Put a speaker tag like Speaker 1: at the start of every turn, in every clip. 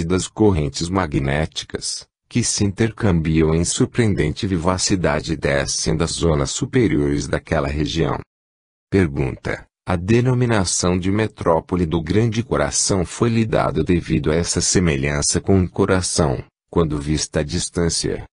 Speaker 1: das correntes magnéticas, que se intercambiam em surpreendente vivacidade e descem das zonas superiores daquela região. Pergunta: a denominação de metrópole do Grande Coração foi lhe dada devido a essa semelhança com o coração, quando vista à distância?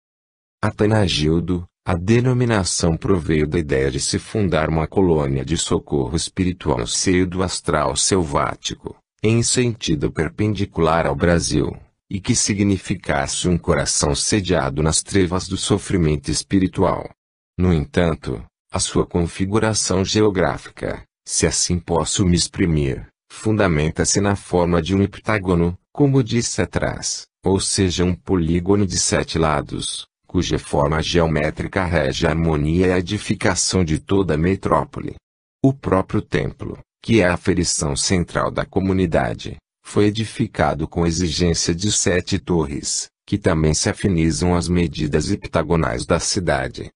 Speaker 1: Atanagildo: a denominação proveio da ideia de se fundar uma colônia de socorro espiritual no seio do astral selvático, em sentido perpendicular ao Brasil, e que significasse um coração sediado nas trevas do sofrimento espiritual. No entanto, a sua configuração geográfica, se assim posso me exprimir, fundamenta-se na forma de um heptágono, como disse atrás, ou seja, um polígono de 7 lados, cuja forma geométrica rege a harmonia e a edificação de toda a metrópole. O próprio templo, que é a aferição central da comunidade, foi edificado com exigência de 7 torres, que também se afinizam às medidas heptagonais da cidade.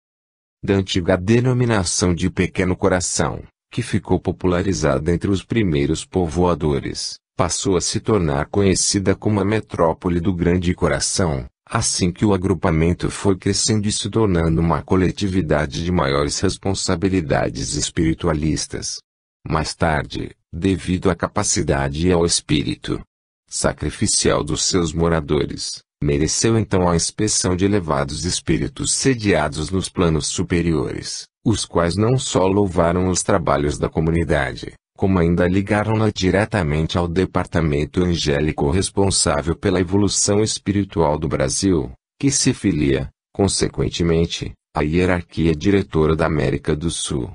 Speaker 1: Da antiga denominação de Pequeno Coração, que ficou popularizada entre os primeiros povoadores, passou a se tornar conhecida como a metrópole do Grande Coração, assim que o agrupamento foi crescendo e se tornando uma coletividade de maiores responsabilidades espiritualistas. Mais tarde, devido à capacidade e ao espírito sacrificial dos seus moradores, mereceu então a inspeção de elevados espíritos sediados nos planos superiores, os quais não só louvaram os trabalhos da comunidade, como ainda ligaram-na diretamente ao departamento angélico responsável pela evolução espiritual do Brasil, que se filia, consequentemente, à hierarquia diretora da América do Sul.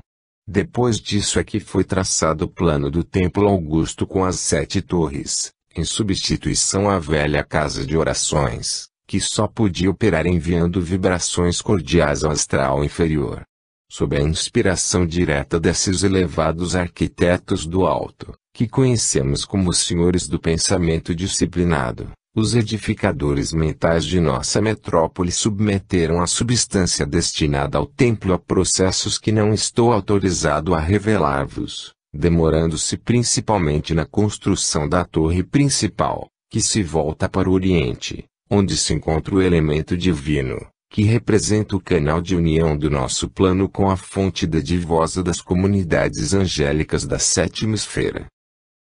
Speaker 1: Depois disso é que foi traçado o plano do Templo Augusto com as 7 torres, em substituição à velha casa de orações, que só podia operar enviando vibrações cordiais ao astral inferior. Sob a inspiração direta desses elevados arquitetos do alto, que conhecemos como os senhores do pensamento disciplinado, os edificadores mentais de nossa metrópole submeteram a substância destinada ao templo a processos que não estou autorizado a revelar-vos, demorando-se principalmente na construção da torre principal, que se volta para o Oriente, onde se encontra o elemento divino, que representa o canal de união do nosso plano com a fonte dadivosa das comunidades angélicas da 7ª esfera.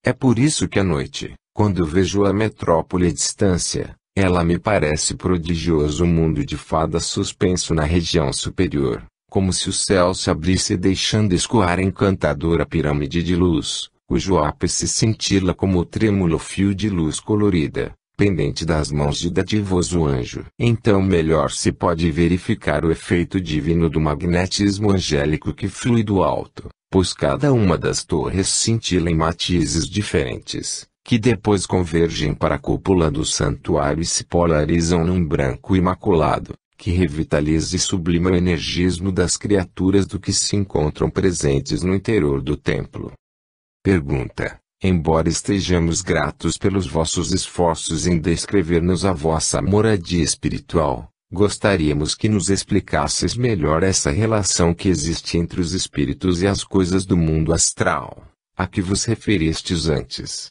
Speaker 1: É por isso que à noite, quando vejo a metrópole à distância, ela me parece prodigioso mundo de fadas suspenso na região superior, como se o céu se abrisse deixando escoar a encantadora pirâmide de luz, cujo ápice cintila como o trêmulo fio de luz colorida, pendente das mãos de dadivoso anjo. Então melhor se pode verificar o efeito divino do magnetismo angélico que flui do alto, pois cada uma das torres cintila em matizes diferentes, que depois convergem para a cúpula do santuário e se polarizam num branco imaculado, que revitaliza e sublima o energismo das criaturas do que se encontram presentes no interior do templo. Pergunta: embora estejamos gratos pelos vossos esforços em descrever-nos a vossa moradia espiritual, gostaríamos que nos explicasseis melhor essa relação que existe entre os espíritos e as coisas do mundo astral, a que vos referistes antes.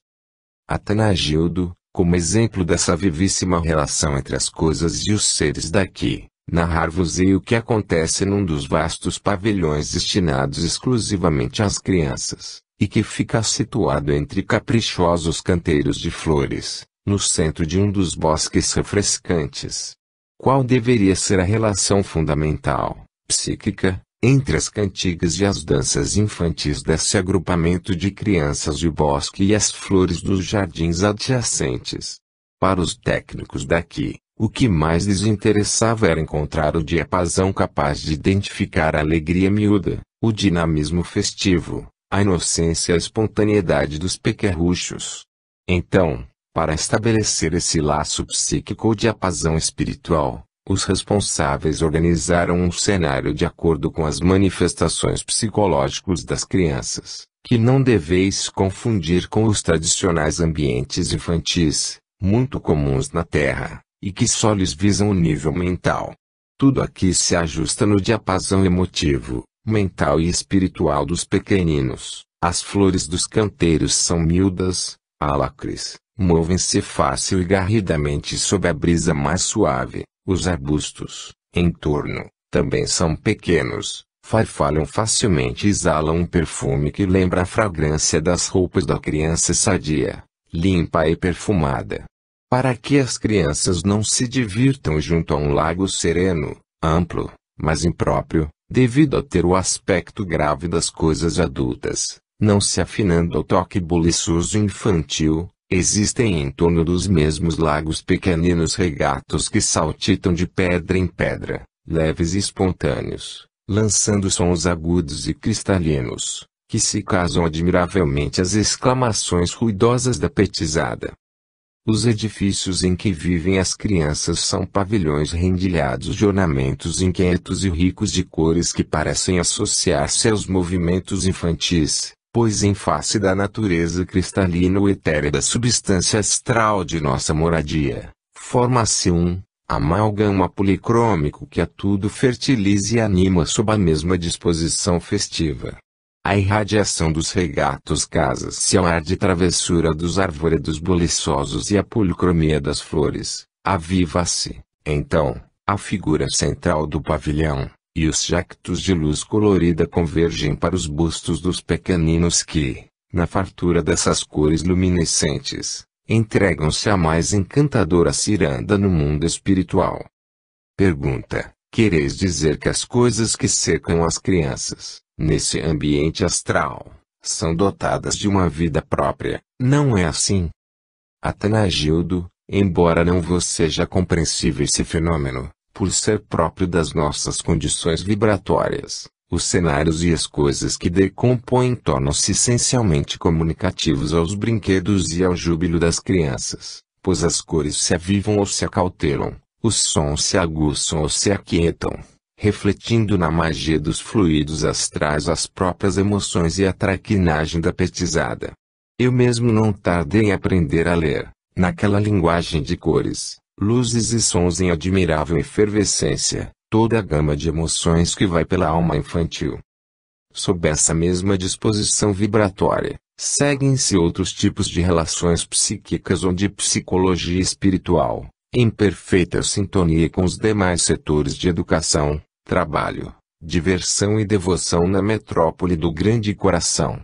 Speaker 1: Atanagildo: como exemplo dessa vivíssima relação entre as coisas e os seres daqui, narrar-vos-ei o que acontece num dos vastos pavilhões destinados exclusivamente às crianças, e que fica situado entre caprichosos canteiros de flores, no centro de um dos bosques refrescantes. Qual deveria ser a relação fundamental, psíquica, entre as cantigas e as danças infantis desse agrupamento de crianças e o bosque e as flores dos jardins adjacentes? Para os técnicos daqui, o que mais lhes interessava era encontrar o diapasão capaz de identificar a alegria miúda, o dinamismo festivo, a inocência e a espontaneidade dos pequerruchos. Então, para estabelecer esse laço psíquico ou diapasão espiritual, os responsáveis organizaram um cenário de acordo com as manifestações psicológicas das crianças, que não deveis confundir com os tradicionais ambientes infantis, muito comuns na Terra, e que só lhes visam o nível mental. Tudo aqui se ajusta no diapasão emotivo, mental e espiritual dos pequeninos. As flores dos canteiros são miúdas, alacres, movem-se fácil e garridamente sob a brisa mais suave. Os arbustos, em torno, também são pequenos, farfalham facilmente e exalam um perfume que lembra a fragrância das roupas da criança sadia, limpa e perfumada. Para que as crianças não se divirtam junto a um lago sereno, amplo, mas impróprio, devido a ter o aspecto grave das coisas adultas, não se afinando ao toque buliçoso infantil, existem em torno dos mesmos lagos pequeninos regatos que saltitam de pedra em pedra, leves e espontâneos, lançando sons agudos e cristalinos, que se casam admiravelmente às exclamações ruidosas da petizada. Os edifícios em que vivem as crianças são pavilhões rendilhados de ornamentos inquietos e ricos de cores que parecem associar-se aos movimentos infantis, pois em face da natureza cristalina ou etérea da substância astral de nossa moradia, forma-se um amálgama policrômico que a tudo fertiliza e anima sob a mesma disposição festiva. A irradiação dos regatos casa-se ao ar de travessura dos arvoredos buliçosos e a policromia das flores, aviva-se, então, a figura central do pavilhão, e os jactos de luz colorida convergem para os bustos dos pequeninos que, na fartura dessas cores luminescentes, entregam-se à mais encantadora ciranda no mundo espiritual. Pergunta: quereis dizer que as coisas que cercam as crianças, nesse ambiente astral, são dotadas de uma vida própria, não é assim? Atanagildo, embora não vos seja compreensível esse fenômeno, por ser próprio das nossas condições vibratórias, os cenários e as coisas que decompõem tornam-se essencialmente comunicativos aos brinquedos e ao júbilo das crianças, pois as cores se avivam ou se acautelam, os sons se aguçam ou se aquietam, refletindo na magia dos fluidos astrais as próprias emoções e a traquinagem da petizada. Eu mesmo não tardei em aprender a ler, naquela linguagem de cores, luzes e sons em admirável efervescência, toda a gama de emoções que vai pela alma infantil. Sob essa mesma disposição vibratória, seguem-se outros tipos de relações psíquicas ou de psicologia espiritual, em perfeita sintonia com os demais setores de educação, trabalho, diversão e devoção na metrópole do grande coração.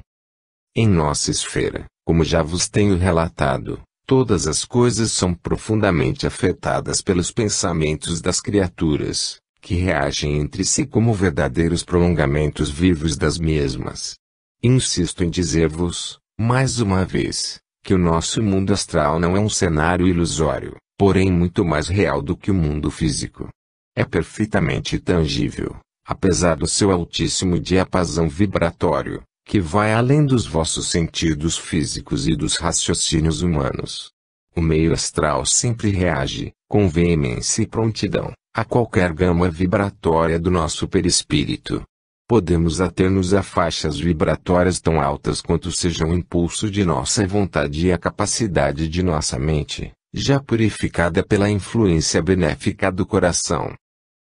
Speaker 1: Em nossa esfera, como já vos tenho relatado, todas as coisas são profundamente afetadas pelos pensamentos das criaturas, que reagem entre si como verdadeiros prolongamentos vivos das mesmas. Insisto em dizer-vos, mais uma vez, que o nosso mundo astral não é um cenário ilusório, porém muito mais real do que o mundo físico. É perfeitamente tangível, apesar do seu altíssimo diapasão vibratório, que vai além dos vossos sentidos físicos e dos raciocínios humanos. O meio astral sempre reage, com veemência e prontidão, a qualquer gama vibratória do nosso perispírito. Podemos ater-nos a faixas vibratórias tão altas quanto seja o impulso de nossa vontade e a capacidade de nossa mente, já purificada pela influência benéfica do coração.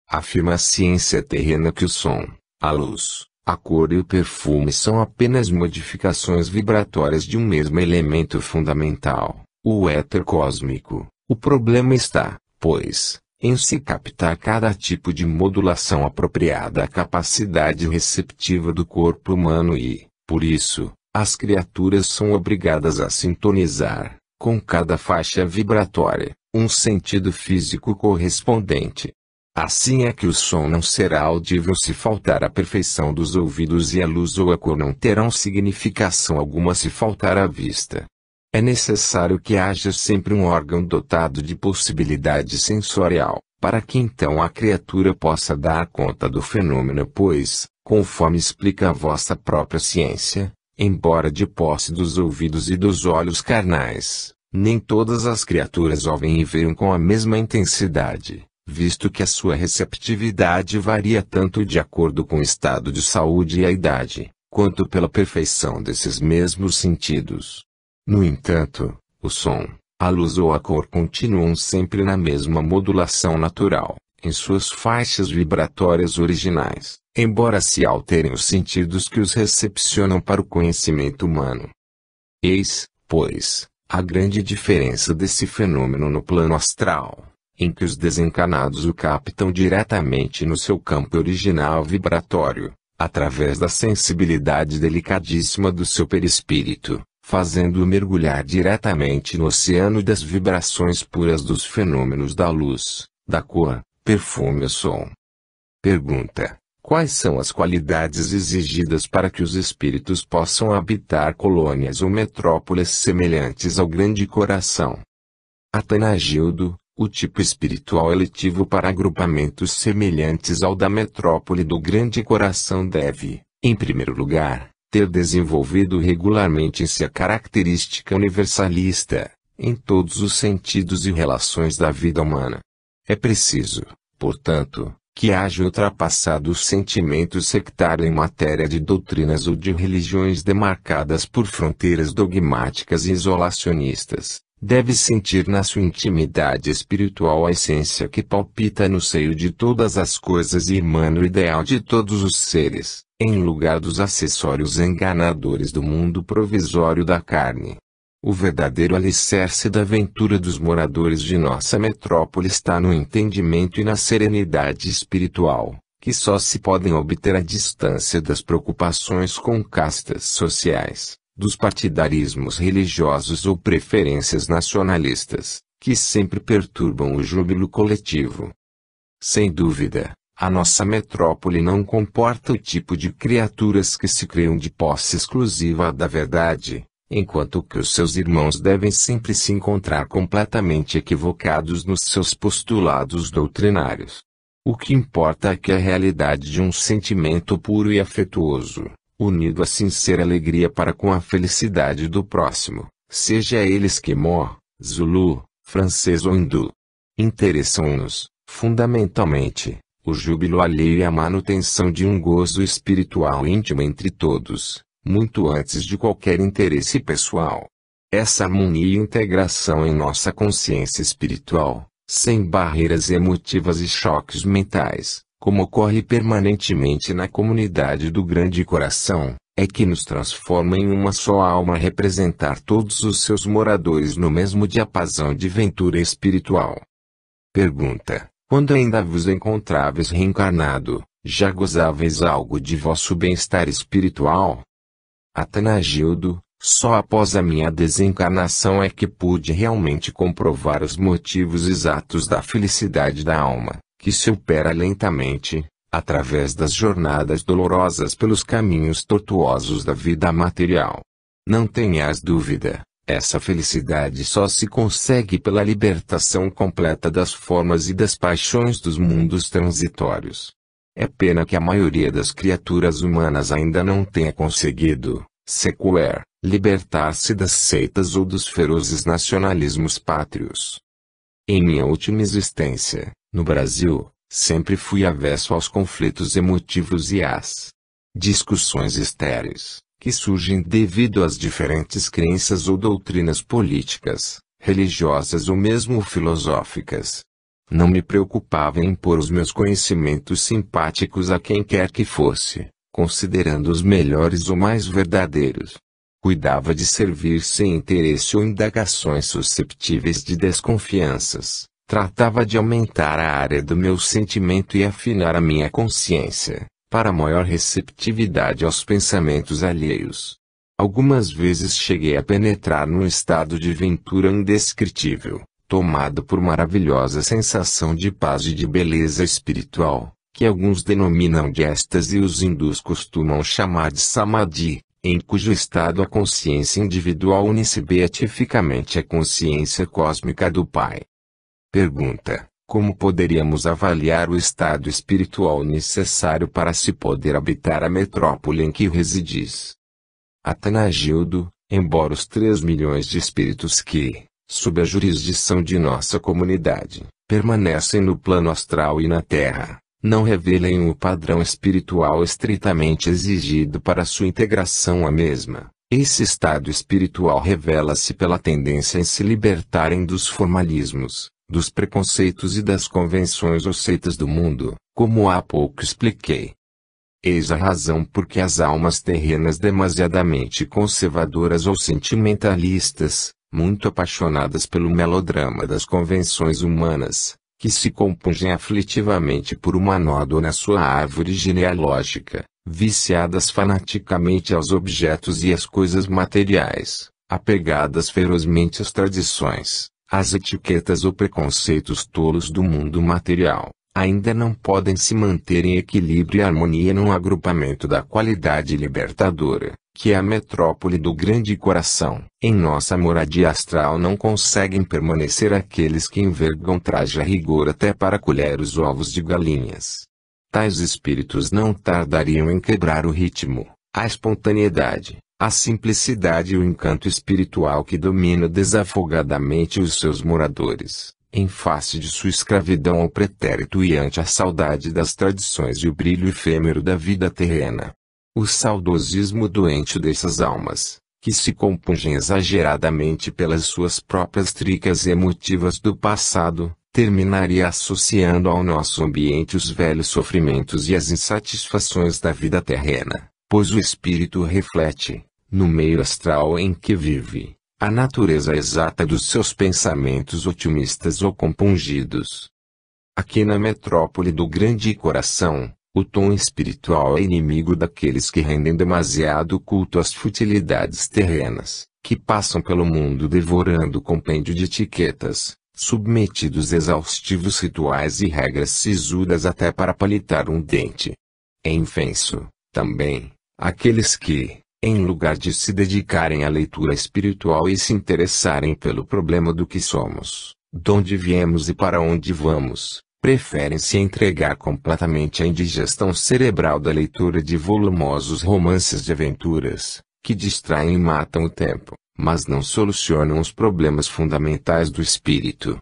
Speaker 1: Afirma a ciência terrena que o som, a luz, a cor e o perfume são apenas modificações vibratórias de um mesmo elemento fundamental, o éter cósmico. O problema está, pois, em se captar cada tipo de modulação apropriada à capacidade receptiva do corpo humano e, por isso, as criaturas são obrigadas a sintonizar, com cada faixa vibratória, um sentido físico correspondente. Assim é que o som não será audível se faltar a perfeição dos ouvidos e a luz ou a cor não terão significação alguma se faltar a vista. É necessário que haja sempre um órgão dotado de possibilidade sensorial, para que então a criatura possa dar conta do fenômeno pois, conforme explica a vossa própria ciência, embora de posse dos ouvidos e dos olhos carnais, nem todas as criaturas ouvem e veem com a mesma intensidade, visto que a sua receptividade varia tanto de acordo com o estado de saúde e a idade, quanto pela perfeição desses mesmos sentidos. No entanto, o som, a luz ou a cor continuam sempre na mesma modulação natural, em suas faixas vibratórias originais, embora se alterem os sentidos que os recepcionam para o conhecimento humano. Eis, pois, A grande diferença desse fenômeno no plano astral, em que os desencarnados o captam diretamente no seu campo original vibratório, através da sensibilidade delicadíssima do seu perispírito, fazendo-o mergulhar diretamente no oceano das vibrações puras dos fenômenos da luz, da cor, perfume ou som. Pergunta: quais são as qualidades exigidas para que os espíritos possam habitar colônias ou metrópoles semelhantes ao grande coração? Atanagildo: o tipo espiritual eletivo para agrupamentos semelhantes ao da metrópole do grande coração deve, em primeiro lugar, ter desenvolvido regularmente em si a característica universalista, em todos os sentidos e relações da vida humana. É preciso, portanto, que haja ultrapassado o sentimento sectário em matéria de doutrinas ou de religiões demarcadas por fronteiras dogmáticas e isolacionistas. Deve sentir na sua intimidade espiritual a essência que palpita no seio de todas as coisas e emana o ideal de todos os seres, em lugar dos acessórios enganadores do mundo provisório da carne. O verdadeiro alicerce da ventura dos moradores de nossa metrópole está no entendimento e na serenidade espiritual, que só se podem obter à distância das preocupações com castas sociais, dos partidarismos religiosos ou preferências nacionalistas, que sempre perturbam o júbilo coletivo. Sem dúvida, a nossa metrópole não comporta o tipo de criaturas que se creiam de posse exclusiva da verdade, enquanto que os seus irmãos devem sempre se encontrar completamente equivocados nos seus postulados doutrinários. O que importa é que a realidade de um sentimento puro e afetuoso, unido à sincera alegria para com a felicidade do próximo, seja ele esquimó, zulu, francês ou hindu. Interessam-nos, fundamentalmente, o júbilo alheio e a manutenção de um gozo espiritual íntimo entre todos, muito antes de qualquer interesse pessoal. Essa harmonia e integração em nossa consciência espiritual, sem barreiras emotivas e choques mentais, como ocorre permanentemente na comunidade do grande coração, é que nos transforma em uma só alma a representar todos os seus moradores no mesmo diapasão de ventura espiritual. Pergunta: quando ainda vos encontráveis reencarnado, já gozáveis algo de vosso bem-estar espiritual? Atanagildo: só após a minha desencarnação é que pude realmente comprovar os motivos exatos da felicidade da alma, que se opera lentamente, através das jornadas dolorosas pelos caminhos tortuosos da vida material. Não tenhas dúvida, essa felicidade só se consegue pela libertação completa das formas e das paixões dos mundos transitórios. É pena que a maioria das criaturas humanas ainda não tenha conseguido, sequer, libertar-se das seitas ou dos ferozes nacionalismos pátrios. Em minha última existência, no Brasil, sempre fui avesso aos conflitos emotivos e às discussões estéreis, que surgem devido às diferentes crenças ou doutrinas políticas, religiosas ou mesmo filosóficas. Não me preocupava em impor os meus conhecimentos simpáticos a quem quer que fosse, considerando os melhores ou mais verdadeiros. Cuidava de servir sem interesse ou indagações susceptíveis de desconfianças. Tratava de aumentar a área do meu sentimento e afinar a minha consciência, para maior receptividade aos pensamentos alheios. Algumas vezes cheguei a penetrar num estado de ventura indescritível, tomado por maravilhosa sensação de paz e de beleza espiritual, que alguns denominam de êxtase e os hindus costumam chamar de samadhi, em cujo estado a consciência individual une-se beatificamente à consciência cósmica do Pai. Pergunta: como poderíamos avaliar o estado espiritual necessário para se poder habitar a metrópole em que residis? Atanagildo: embora os 3 milhões de espíritos que, sob a jurisdição de nossa comunidade, permanecem no plano astral e na Terra, não revelem o padrão espiritual estritamente exigido para sua integração à mesma, esse estado espiritual revela-se pela tendência em se libertarem dos formalismos, dos preconceitos e das convenções ou seitas do mundo, como há pouco expliquei. Eis a razão por que as almas terrenas demasiadamente conservadoras ou sentimentalistas, muito apaixonadas pelo melodrama das convenções humanas, que se compungem aflitivamente por uma nódoa na sua árvore genealógica, viciadas fanaticamente aos objetos e às coisas materiais, apegadas ferozmente às tradições, às etiquetas ou preconceitos tolos do mundo material, ainda não podem se manter em equilíbrio e harmonia num agrupamento da qualidade libertadora, que é a metrópole do grande coração. Em nossa moradia astral não conseguem permanecer aqueles que envergam traje a rigor até para colher os ovos de galinhas. Tais espíritos não tardariam em quebrar o ritmo, a espontaneidade, a simplicidade e o encanto espiritual que domina desafogadamente os seus moradores, em face de sua escravidão ao pretérito e ante a saudade das tradições e o brilho efêmero da vida terrena. O saudosismo doente dessas almas, que se compungem exageradamente pelas suas próprias tricas emotivas do passado, terminaria associando ao nosso ambiente os velhos sofrimentos e as insatisfações da vida terrena, pois o espírito reflete, no meio astral em que vive, a natureza exata dos seus pensamentos otimistas ou compungidos. Aqui na metrópole do grande coração, o tom espiritual é inimigo daqueles que rendem demasiado culto às futilidades terrenas, que passam pelo mundo devorando o compêndio de etiquetas, submetidos a exaustivos rituais e regras sisudas até para palitar um dente. É invenso, também, aqueles que, em lugar de se dedicarem à leitura espiritual e se interessarem pelo problema do que somos, de onde viemos e para onde vamos, preferem se entregar completamente à indigestão cerebral da leitura de volumosos romances de aventuras, que distraem e matam o tempo, mas não solucionam os problemas fundamentais do espírito.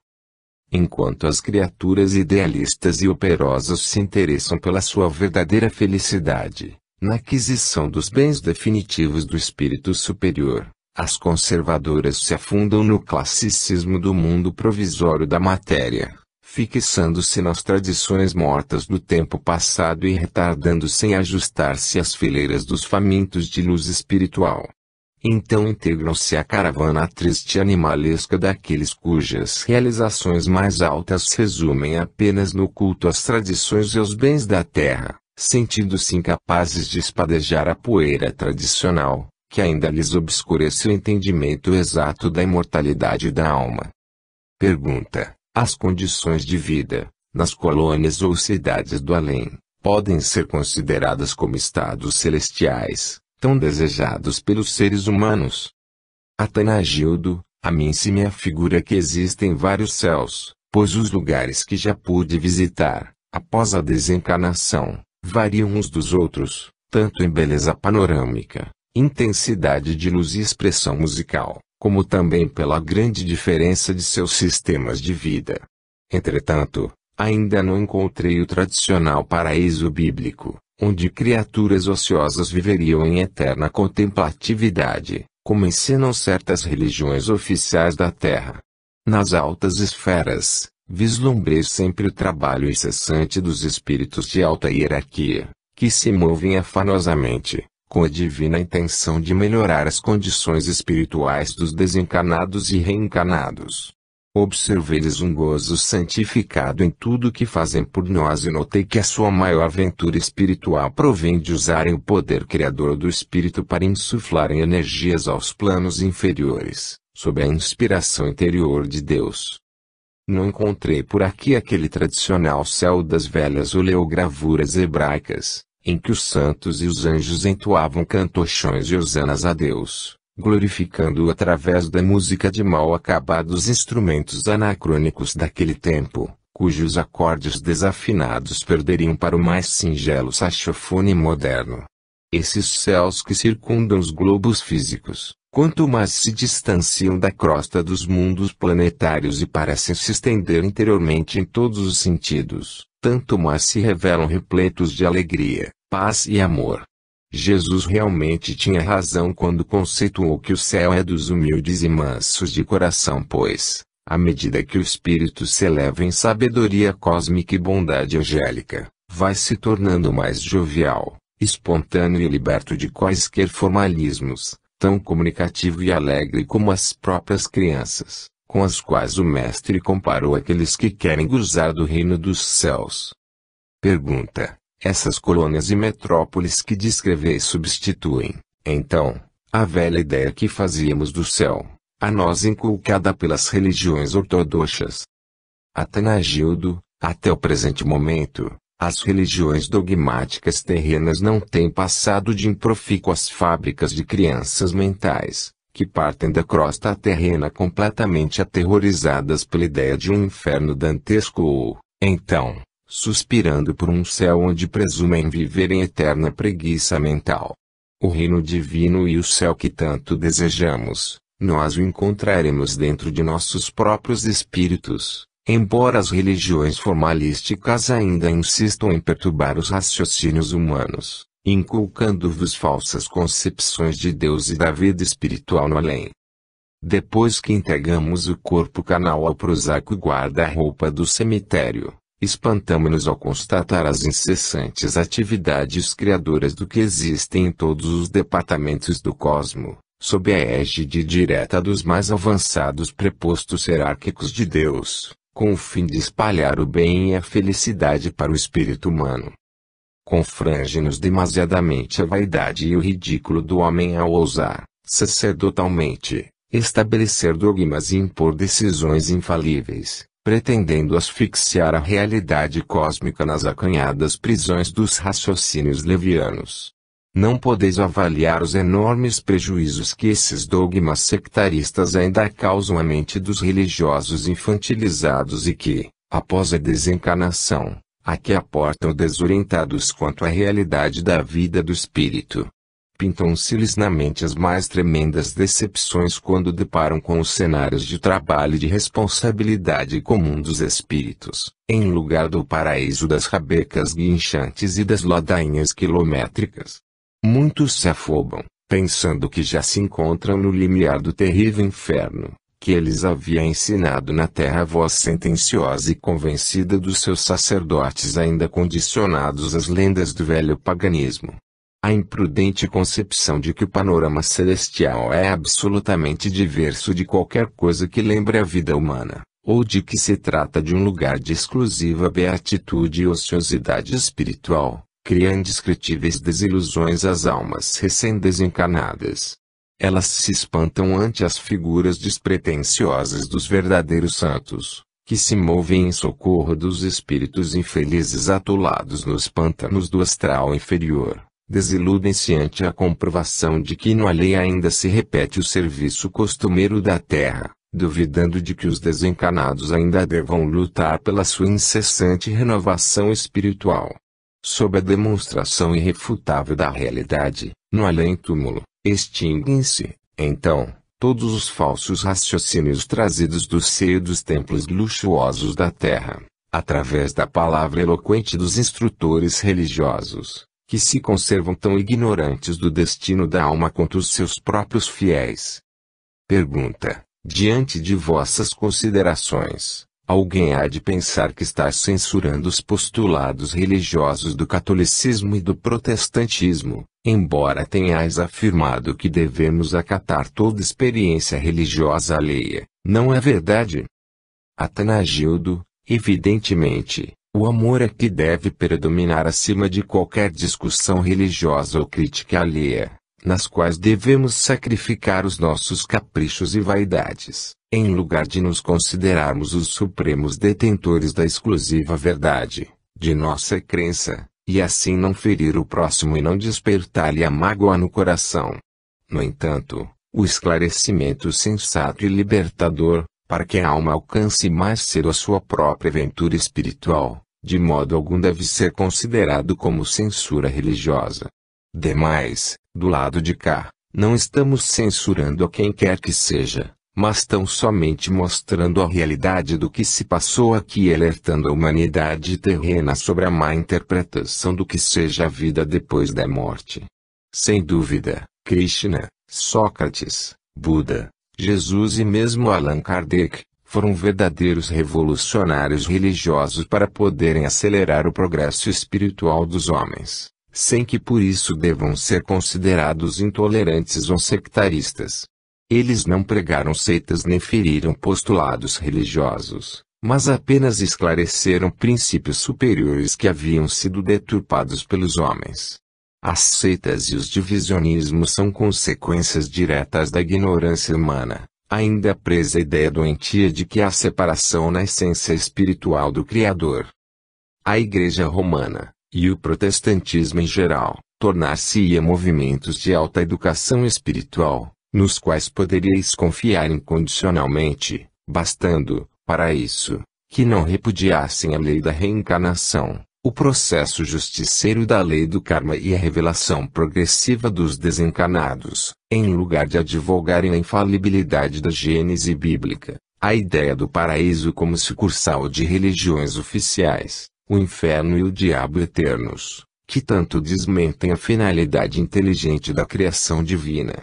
Speaker 1: Enquanto as criaturas idealistas e operosas se interessam pela sua verdadeira felicidade, na aquisição dos bens definitivos do espírito superior, as conservadoras se afundam no classicismo do mundo provisório da matéria, fixando-se nas tradições mortas do tempo passado e retardando-se em ajustar-se às fileiras dos famintos de luz espiritual. Então integram-se à caravana triste e animalesca daqueles cujas realizações mais altas se resumem apenas no culto às tradições e aos bens da terra, sentindo-se incapazes de espadejar a poeira tradicional, que ainda lhes obscurece o entendimento exato da imortalidade da alma. Pergunta: as condições de vida, nas colônias ou cidades do além, podem ser consideradas como estados celestiais, tão desejados pelos seres humanos? Atanagildo: a mim se me afigura que existem vários céus, pois os lugares que já pude visitar, após a desencarnação, variam uns dos outros, tanto em beleza panorâmica, intensidade de luz e expressão musical, como também pela grande diferença de seus sistemas de vida. Entretanto, ainda não encontrei o tradicional paraíso bíblico, onde criaturas ociosas viveriam em eterna contemplatividade, como ensinam certas religiões oficiais da Terra. Nas altas esferas, vislumbrei sempre o trabalho incessante dos espíritos de alta hierarquia, que se movem afanosamente, com a divina intenção de melhorar as condições espirituais dos desencarnados e reencarnados. Observei-lhes um gozo santificado em tudo o que fazem por nós e notei que a sua maior aventura espiritual provém de usarem o poder criador do espírito para insuflarem energias aos planos inferiores, sob a inspiração interior de Deus. Não encontrei por aqui aquele tradicional céu das velhas oleogravuras hebraicas, em que os santos e os anjos entoavam cantochões e hosanas a Deus, glorificando-o através da música de mal acabados instrumentos anacrônicos daquele tempo, cujos acordes desafinados perderiam para o mais singelo saxofone moderno. Esses céus que circundam os globos físicos, quanto mais se distanciam da crosta dos mundos planetários e parecem se estender interiormente em todos os sentidos, tanto mais se revelam repletos de alegria, paz e amor. Jesus realmente tinha razão quando conceituou que o céu é dos humildes e mansos de coração, pois, à medida que o espírito se eleva em sabedoria cósmica e bondade angélica, vai se tornando mais jovial, espontâneo e liberto de quaisquer formalismos, tão comunicativo e alegre como as próprias crianças, com as quais o Mestre comparou aqueles que querem gozar do reino dos céus. Pergunta: essas colônias e metrópoles que descreveis substituem, então, a velha ideia que fazíamos do céu, a nós inculcada pelas religiões ortodoxas? Atanagildo: até o presente momento, as religiões dogmáticas terrenas não têm passado de improfícuas fábricas de crianças mentais, que partem da crosta terrena completamente aterrorizadas pela ideia de um inferno dantesco ou, então, suspirando por um céu onde presumem viver em eterna preguiça mental. O reino divino e o céu que tanto desejamos, nós o encontraremos dentro de nossos próprios espíritos. Embora as religiões formalísticas ainda insistam em perturbar os raciocínios humanos, inculcando-vos falsas concepções de Deus e da vida espiritual no além. Depois que entregamos o corpo carnal ao prosaico guarda-roupa do cemitério, espantamo-nos ao constatar as incessantes atividades criadoras do que existem em todos os departamentos do cosmo, sob a égide direta dos mais avançados prepostos hierárquicos de Deus, com o fim de espalhar o bem e a felicidade para o espírito humano. Confrange-nos demasiadamente a vaidade e o ridículo do homem ao ousar, sacerdotalmente, estabelecer dogmas e impor decisões infalíveis, pretendendo asfixiar a realidade cósmica nas acanhadas prisões dos raciocínios levianos. Não podeis avaliar os enormes prejuízos que esses dogmas sectaristas ainda causam à mente dos religiosos infantilizados e que, após a desencarnação, a que aportam desorientados quanto à realidade da vida do espírito. Pintam-se-lhes na mente as mais tremendas decepções quando deparam com os cenários de trabalho e de responsabilidade comum dos espíritos, em lugar do paraíso das rabecas guinchantes e das ladainhas quilométricas. Muitos se afobam, pensando que já se encontram no limiar do terrível inferno, que eles havia ensinado na terra a voz sentenciosa e convencida dos seus sacerdotes ainda condicionados às lendas do velho paganismo. A imprudente concepção de que o panorama celestial é absolutamente diverso de qualquer coisa que lembre a vida humana, ou de que se trata de um lugar de exclusiva beatitude e ociosidade espiritual, cria indescritíveis desilusões às almas recém-desencarnadas. Elas se espantam ante as figuras despretensiosas dos verdadeiros santos, que se movem em socorro dos espíritos infelizes atolados nos pântanos do astral inferior. Desiludem-se ante a comprovação de que no além ainda se repete o serviço costumeiro da terra, duvidando de que os desencarnados ainda devam lutar pela sua incessante renovação espiritual. Sob a demonstração irrefutável da realidade, no além-túmulo, extinguem-se, então, todos os falsos raciocínios trazidos do seio dos templos luxuosos da terra, através da palavra eloquente dos instrutores religiosos, que se conservam tão ignorantes do destino da alma quanto os seus próprios fiéis. Pergunta: diante de vossas considerações, alguém há de pensar que está censurando os postulados religiosos do catolicismo e do protestantismo, embora tenhais afirmado que devemos acatar toda experiência religiosa alheia, não é verdade? Atanagildo: evidentemente, o amor é que deve predominar acima de qualquer discussão religiosa ou crítica alheia, nas quais devemos sacrificar os nossos caprichos e vaidades, em lugar de nos considerarmos os supremos detentores da exclusiva verdade, de nossa crença, e assim não ferir o próximo e não despertar-lhe a mágoa no coração. No entanto, o esclarecimento sensato e libertador, para que a alma alcance mais cedo a sua própria aventura espiritual, de modo algum deve ser considerado como censura religiosa. Demais, do lado de cá, não estamos censurando a quem quer que seja, mas tão somente mostrando a realidade do que se passou aqui e alertando a humanidade terrena sobre a má interpretação do que seja a vida depois da morte. Sem dúvida, Krishna, Sócrates, Buda, Jesus e mesmo Allan Kardec, foram verdadeiros revolucionários religiosos para poderem acelerar o progresso espiritual dos homens, sem que por isso devam ser considerados intolerantes ou sectaristas. Eles não pregaram seitas nem feriram postulados religiosos, mas apenas esclareceram princípios superiores que haviam sido deturpados pelos homens. As seitas e os divisionismos são consequências diretas da ignorância humana, ainda presa à ideia doentia de que há separação na essência espiritual do Criador. A Igreja Romana, e o protestantismo em geral, tornar-se-ia movimentos de alta educação espiritual, nos quais poderíeis confiar incondicionalmente, bastando, para isso, que não repudiassem a lei da reencarnação, o processo justiceiro da lei do karma e a revelação progressiva dos desencarnados, em lugar de advogarem a infalibilidade da Gênese bíblica, a ideia do paraíso como sucursal de religiões oficiais, o inferno e o diabo eternos, que tanto desmentem a finalidade inteligente da criação divina.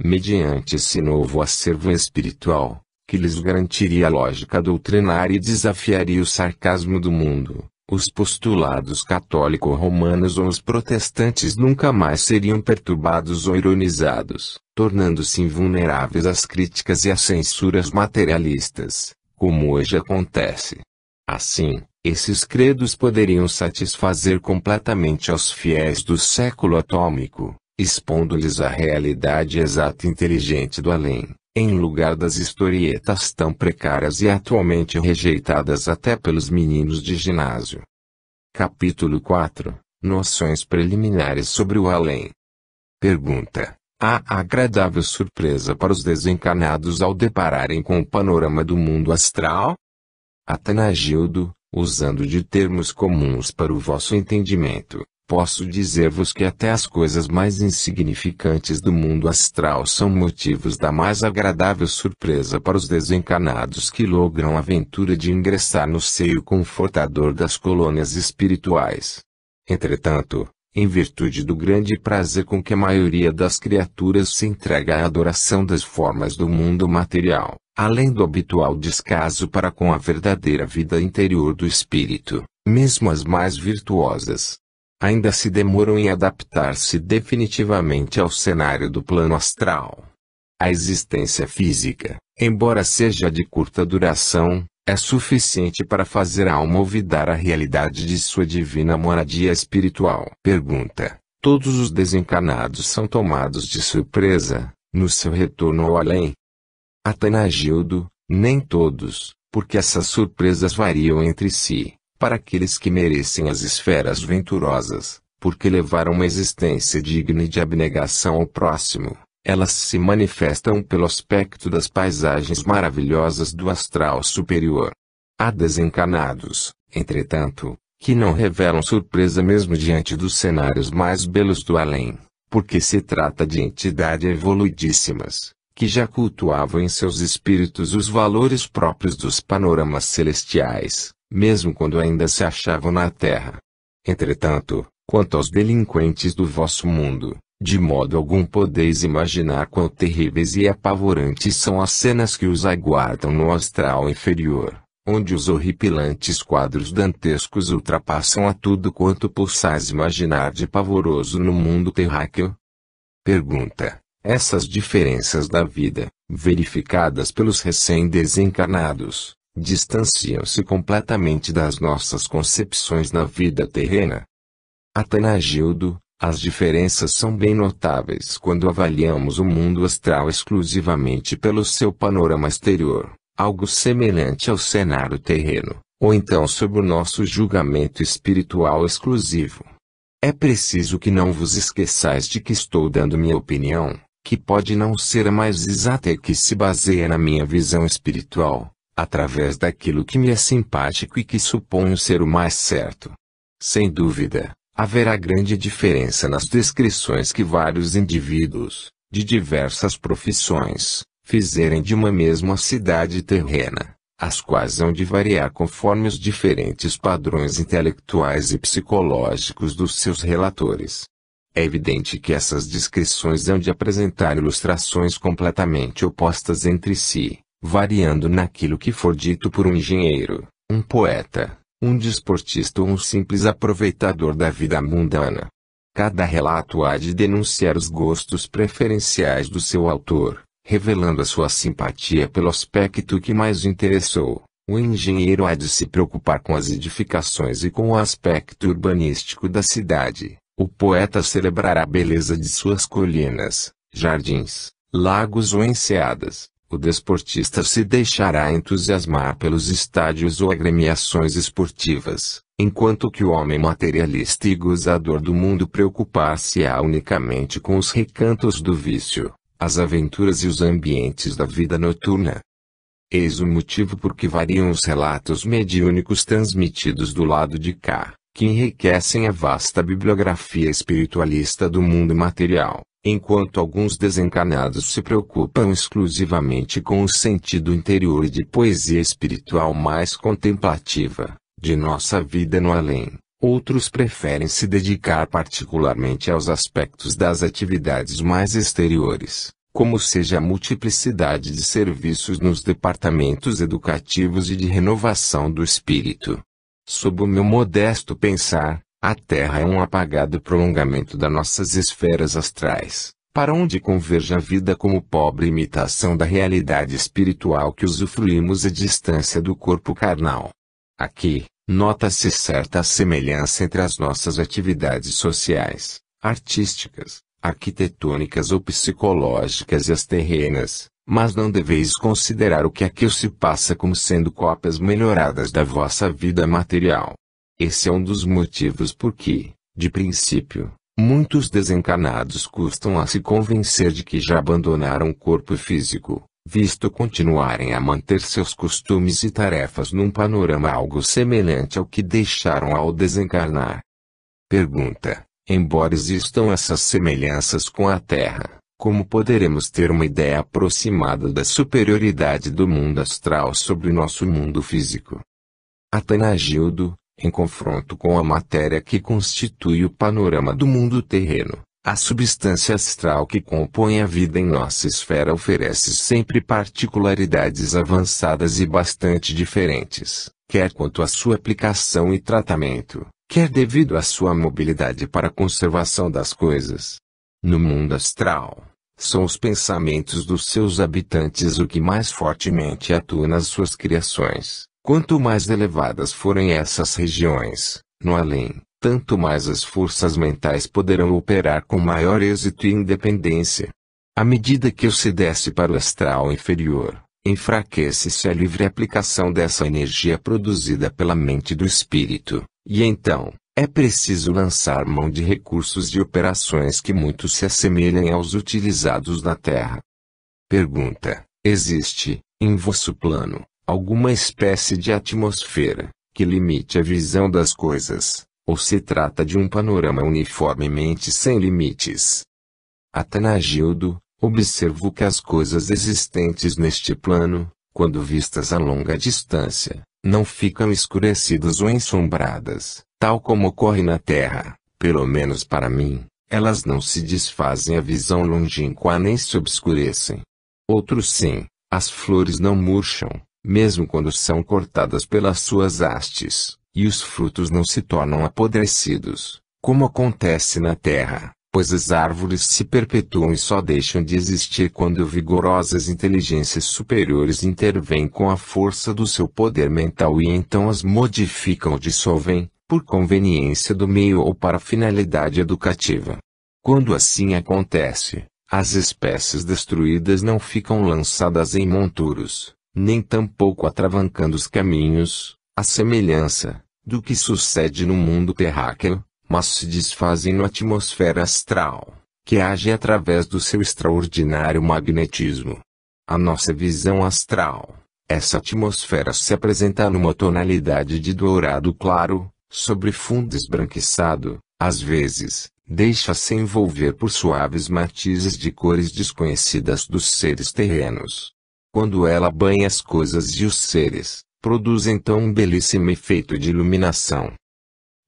Speaker 1: Mediante esse novo acervo espiritual, que lhes garantiria a lógica doutrinária e desafiaria o sarcasmo do mundo, os postulados católico-romanos ou os protestantes nunca mais seriam perturbados ou ironizados, tornando-se invulneráveis às críticas e às censuras materialistas, como hoje acontece. Assim, esses credos poderiam satisfazer completamente aos fiéis do século atômico, expondo-lhes a realidade exata e inteligente do além, em lugar das historietas tão precárias e atualmente rejeitadas até pelos meninos de ginásio. Capítulo 4 – Noções preliminares sobre o além. Pergunta: há agradável surpresa para os desencarnados ao depararem com o panorama do mundo astral? Atanagildo, usando de termos comuns para o vosso entendimento, posso dizer-vos que até as coisas mais insignificantes do mundo astral são motivos da mais agradável surpresa para os desencarnados que logram a aventura de ingressar no seio confortador das colônias espirituais. Entretanto, em virtude do grande prazer com que a maioria das criaturas se entrega à adoração das formas do mundo material, além do habitual descaso para com a verdadeira vida interior do espírito, mesmo as mais virtuosas, ainda se demoram em adaptar-se definitivamente ao cenário do plano astral. A existência física, embora seja de curta duração, é suficiente para fazer a alma olvidar a realidade de sua divina moradia espiritual. Pergunta: todos os desencarnados são tomados de surpresa, no seu retorno ao além? Atanagildo: nem todos, porque essas surpresas variam entre si. Para aqueles que merecem as esferas venturosas, porque levaram uma existência digna e de abnegação ao próximo, elas se manifestam pelo aspecto das paisagens maravilhosas do astral superior. Há desencarnados, entretanto, que não revelam surpresa mesmo diante dos cenários mais belos do além, porque se trata de entidades evoluidíssimas, que já cultuavam em seus espíritos os valores próprios dos panoramas celestiais, mesmo quando ainda se achavam na terra. Entretanto, quanto aos delinquentes do vosso mundo, de modo algum podeis imaginar quão terríveis e apavorantes são as cenas que os aguardam no astral inferior, onde os horripilantes quadros dantescos ultrapassam a tudo quanto possais imaginar de pavoroso no mundo terráqueo. Pergunta: essas diferenças da vida, verificadas pelos recém-desencarnados, distanciam-se completamente das nossas concepções na vida terrena? Atanagildo: as diferenças são bem notáveis quando avaliamos o mundo astral exclusivamente pelo seu panorama exterior, algo semelhante ao cenário terreno, ou então sob o nosso julgamento espiritual exclusivo. É preciso que não vos esqueçais de que estou dando minha opinião, que pode não ser a mais exata e que se baseia na minha visão espiritual, através daquilo que me é simpático e que suponho ser o mais certo. Sem dúvida, haverá grande diferença nas descrições que vários indivíduos, de diversas profissões, fizerem de uma mesma cidade terrena, as quais hão de variar conforme os diferentes padrões intelectuais e psicológicos dos seus relatores. É evidente que essas descrições hão de apresentar ilustrações completamente opostas entre si, variando naquilo que for dito por um engenheiro, um poeta, um desportista ou um simples aproveitador da vida mundana. Cada relato há de denunciar os gostos preferenciais do seu autor, revelando a sua simpatia pelo aspecto que mais o interessou. O engenheiro há de se preocupar com as edificações e com o aspecto urbanístico da cidade. O poeta celebrará a beleza de suas colinas, jardins, lagos ou enseadas. O desportista se deixará entusiasmar pelos estádios ou agremiações esportivas, enquanto que o homem materialista e gozador do mundo preocupar-se-á unicamente com os recantos do vício, as aventuras e os ambientes da vida noturna. Eis o motivo por que variam os relatos mediúnicos transmitidos do lado de cá, que enriquecem a vasta bibliografia espiritualista do mundo material, enquanto alguns desencarnados se preocupam exclusivamente com o sentido interior e de poesia espiritual mais contemplativa, de nossa vida no além. Outros preferem se dedicar particularmente aos aspectos das atividades mais exteriores, como seja a multiplicidade de serviços nos departamentos educativos e de renovação do espírito. Sob o meu modesto pensar, a Terra é um apagado prolongamento das nossas esferas astrais, para onde converge a vida como pobre imitação da realidade espiritual que usufruímos à distância do corpo carnal. Aqui, nota-se certa semelhança entre as nossas atividades sociais, artísticas, arquitetônicas ou psicológicas e as terrenas, mas não deveis considerar o que aqui se passa como sendo cópias melhoradas da vossa vida material. Esse é um dos motivos por que, de princípio, muitos desencarnados custam a se convencer de que já abandonaram o corpo físico, visto continuarem a manter seus costumes e tarefas num panorama algo semelhante ao que deixaram ao desencarnar. Pergunta: embora existam essas semelhanças com a Terra, como poderemos ter uma ideia aproximada da superioridade do mundo astral sobre o nosso mundo físico? Atanagildo: em confronto com a matéria que constitui o panorama do mundo terreno, a substância astral que compõe a vida em nossa esfera oferece sempre particularidades avançadas e bastante diferentes, quer quanto à sua aplicação e tratamento, quer devido à sua mobilidade para a conservação das coisas. No mundo astral, são os pensamentos dos seus habitantes o que mais fortemente atua nas suas criações. Quanto mais elevadas forem essas regiões, no além, tanto mais as forças mentais poderão operar com maior êxito e independência. À medida que se desce para o astral inferior, enfraquece-se a livre aplicação dessa energia produzida pela mente do espírito, e então, é preciso lançar mão de recursos de operações que muito se assemelhem aos utilizados na Terra. Pergunta: existe, em vosso plano, alguma espécie de atmosfera, que limite a visão das coisas, ou se trata de um panorama uniformemente sem limites? Atanagildo: observo que as coisas existentes neste plano, quando vistas a longa distância, não ficam escurecidas ou ensombradas, tal como ocorre na Terra. Pelo menos para mim, elas não se desfazem à visão longínqua nem se obscurecem. Outros sim, as flores não murcham, mesmo quando são cortadas pelas suas hastes, e os frutos não se tornam apodrecidos, como acontece na Terra, pois as árvores se perpetuam e só deixam de existir quando vigorosas inteligências superiores intervêm com a força do seu poder mental e então as modificam ou dissolvem, por conveniência do meio ou para finalidade educativa. Quando assim acontece, as espécies destruídas não ficam lançadas em monturos, nem tampouco atravancando os caminhos, à semelhança do que sucede no mundo terráqueo, mas se desfazem na atmosfera astral, que age através do seu extraordinário magnetismo. A nossa visão astral, essa atmosfera se apresenta numa tonalidade de dourado claro, sobre fundo esbranquiçado, às vezes, deixa-se envolver por suaves matizes de cores desconhecidas dos seres terrenos. Quando ela banha as coisas e os seres, produz então um belíssimo efeito de iluminação.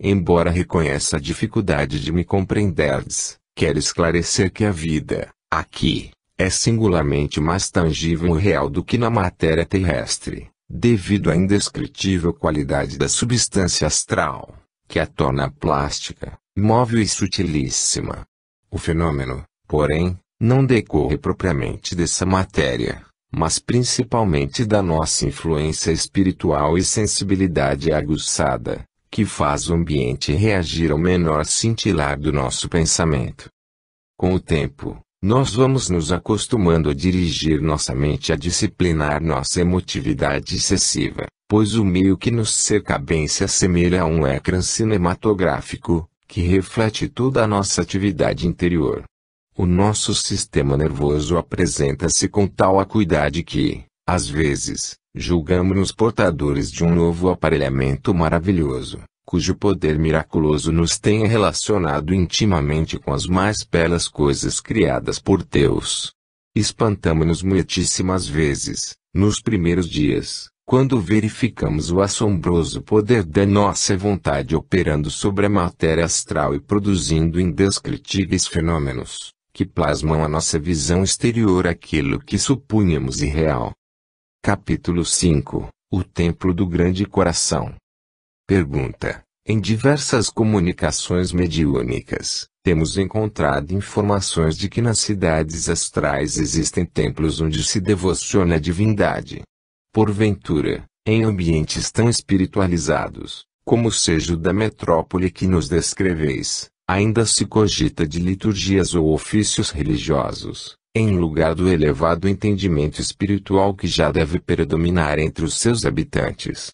Speaker 1: Embora reconheça a dificuldade de me compreenderdes, quero esclarecer que a vida, aqui, é singularmente mais tangível e real do que na matéria terrestre, devido à indescritível qualidade da substância astral, que a torna plástica, móvel e sutilíssima. O fenômeno, porém, não decorre propriamente dessa matéria, mas principalmente da nossa influência espiritual e sensibilidade aguçada, que faz o ambiente reagir ao menor cintilar do nosso pensamento. Com o tempo, nós vamos nos acostumando a dirigir nossa mente a disciplinar nossa emotividade excessiva, pois o meio que nos cerca bem se assemelha a um ecrã cinematográfico, que reflete toda a nossa atividade interior. O nosso sistema nervoso apresenta-se com tal acuidade que, às vezes, julgamos-nos portadores de um novo aparelhamento maravilhoso, cujo poder miraculoso nos tenha relacionado intimamente com as mais belas coisas criadas por Deus. Espantamo-nos muitíssimas vezes, nos primeiros dias, quando verificamos o assombroso poder da nossa vontade operando sobre a matéria astral e produzindo indescritíveis fenômenos, que plasmam a nossa visão exterior aquilo que supunhamos irreal. Capítulo 5 – O Templo do Grande Coração. Pergunta: em diversas comunicações mediúnicas, temos encontrado informações de que nas cidades astrais existem templos onde se devociona a divindade. Porventura, em ambientes tão espiritualizados, como seja o da metrópole que nos descreveis, ainda se cogita de liturgias ou ofícios religiosos, em lugar do elevado entendimento espiritual que já deve predominar entre os seus habitantes.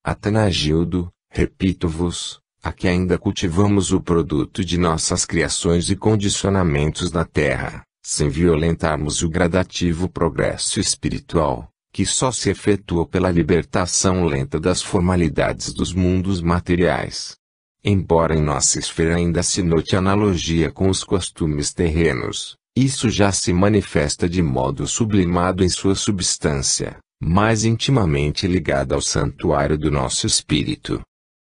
Speaker 1: Atanagildo, repito-vos, aqui ainda cultivamos o produto de nossas criações e condicionamentos na Terra, sem violentarmos o gradativo progresso espiritual, que só se efetua pela libertação lenta das formalidades dos mundos materiais. Embora em nossa esfera ainda se note analogia com os costumes terrenos, isso já se manifesta de modo sublimado em sua substância, mais intimamente ligada ao santuário do nosso espírito.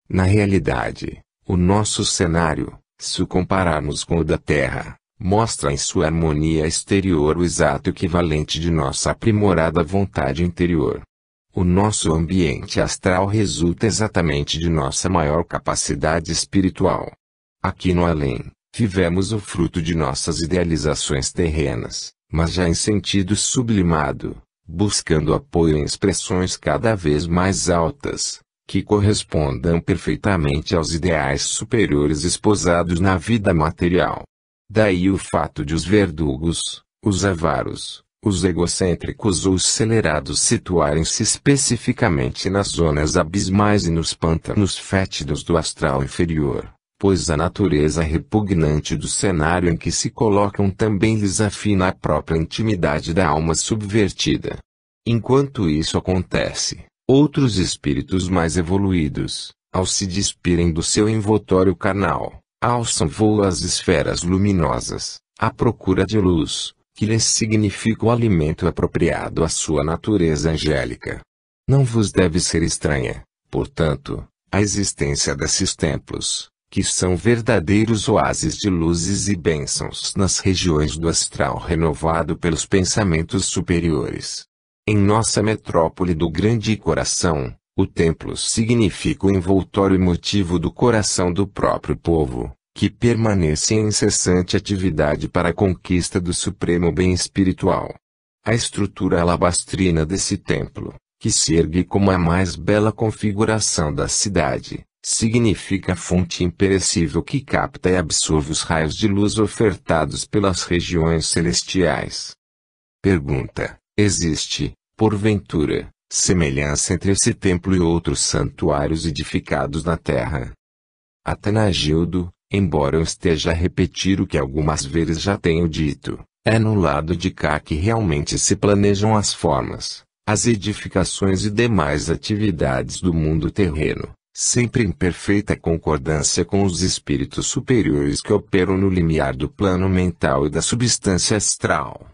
Speaker 1: Na realidade, o nosso cenário, se o compararmos com o da Terra, mostra em sua harmonia exterior o exato equivalente de nossa aprimorada vontade interior. O nosso ambiente astral resulta exatamente de nossa maior capacidade espiritual. Aqui no além, vivemos o fruto de nossas idealizações terrenas, mas já em sentido sublimado, buscando apoio em expressões cada vez mais altas, que correspondam perfeitamente aos ideais superiores esposados na vida material. Daí o fato de os verdugos, os avaros, os egocêntricos ou os acelerados situarem-se especificamente nas zonas abismais e nos pântanos fétidos do astral inferior, pois a natureza repugnante do cenário em que se colocam também lhes afina a própria intimidade da alma subvertida. Enquanto isso acontece, outros espíritos mais evoluídos, ao se despirem do seu envoltório carnal, alçam voo às esferas luminosas, à procura de luz, que lhes significa o alimento apropriado à sua natureza angélica. Não vos deve ser estranha, portanto, a existência desses templos, que são verdadeiros oásis de luzes e bênçãos nas regiões do astral renovado pelos pensamentos superiores. Em nossa metrópole do Grande Coração, o templo significa o envoltório emotivo do coração do próprio povo, que permanece em incessante atividade para a conquista do supremo bem espiritual. A estrutura alabastrina desse templo, que se ergue como a mais bela configuração da cidade, significa a fonte imperecível que capta e absorve os raios de luz ofertados pelas regiões celestiais. Pergunta: existe, porventura, semelhança entre esse templo e outros santuários edificados na terra? Atanagildo, embora eu esteja a repetir o que algumas vezes já tenho dito, é no lado de cá que realmente se planejam as formas, as edificações e demais atividades do mundo terreno, sempre em perfeita concordância com os espíritos superiores que operam no limiar do plano mental e da substância astral.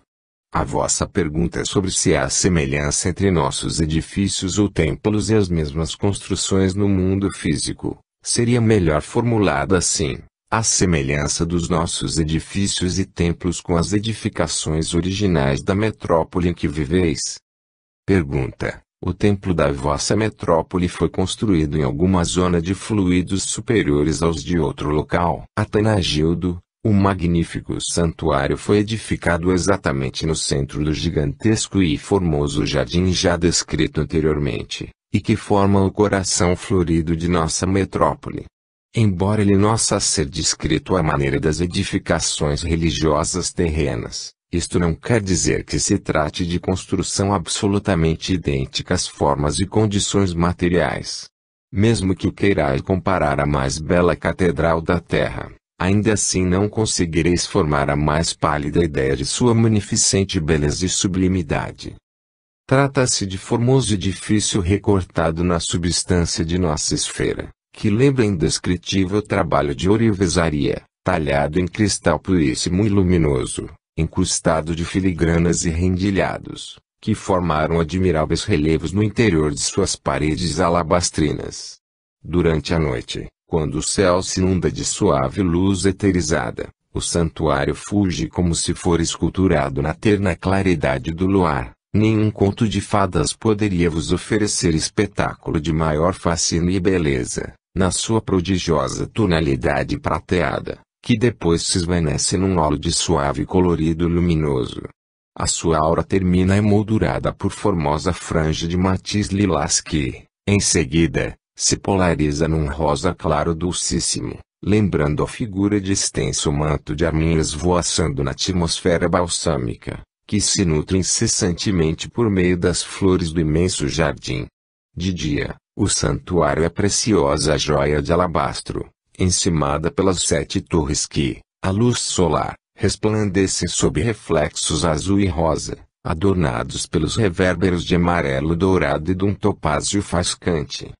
Speaker 1: A vossa pergunta é sobre se há semelhança entre nossos edifícios ou templos e as mesmas construções no mundo físico. Seria melhor formulada assim: a semelhança dos nossos edifícios e templos com as edificações originais da metrópole em que viveis. Pergunta: O templo da vossa metrópole foi construído em alguma zona de fluidos superiores aos de outro local. Atanagildo, o magnífico santuário foi edificado exatamente no centro do gigantesco e formoso jardim já descrito anteriormente, e que forma o coração florido de nossa metrópole. Embora ele não possa ser descrito à maneira das edificações religiosas terrenas, isto não quer dizer que se trate de construção absolutamente idênticas formas e condições materiais. Mesmo que o queirais comparar à mais bela catedral da terra, ainda assim não conseguireis formar a mais pálida ideia de sua magnificente beleza e sublimidade. Trata-se de formoso edifício recortado na substância de nossa esfera, que lembra indescritível trabalho de ourivesaria, talhado em cristal puríssimo e luminoso, incrustado de filigranas e rendilhados, que formaram admiráveis relevos no interior de suas paredes alabastrinas. Durante a noite, quando o céu se inunda de suave luz eterizada, o santuário fulge como se for esculturado na terna claridade do luar. Nenhum conto de fadas poderia vos oferecer espetáculo de maior fascínio e beleza, na sua prodigiosa tonalidade prateada, que depois se esvanece num halo de suave colorido luminoso. A sua aura termina emoldurada por formosa franja de matiz lilás que, em seguida, se polariza num rosa claro dulcíssimo, lembrando a figura de extenso manto de arminhas voaçando na atmosfera balsâmica, que se nutre incessantemente por meio das flores do imenso jardim. De dia, o santuário é preciosa joia de alabastro, encimada pelas 7 torres que, à luz solar, resplandecem sob reflexos azul e rosa, adornados pelos revérberos de amarelo dourado e de um topázio fascante.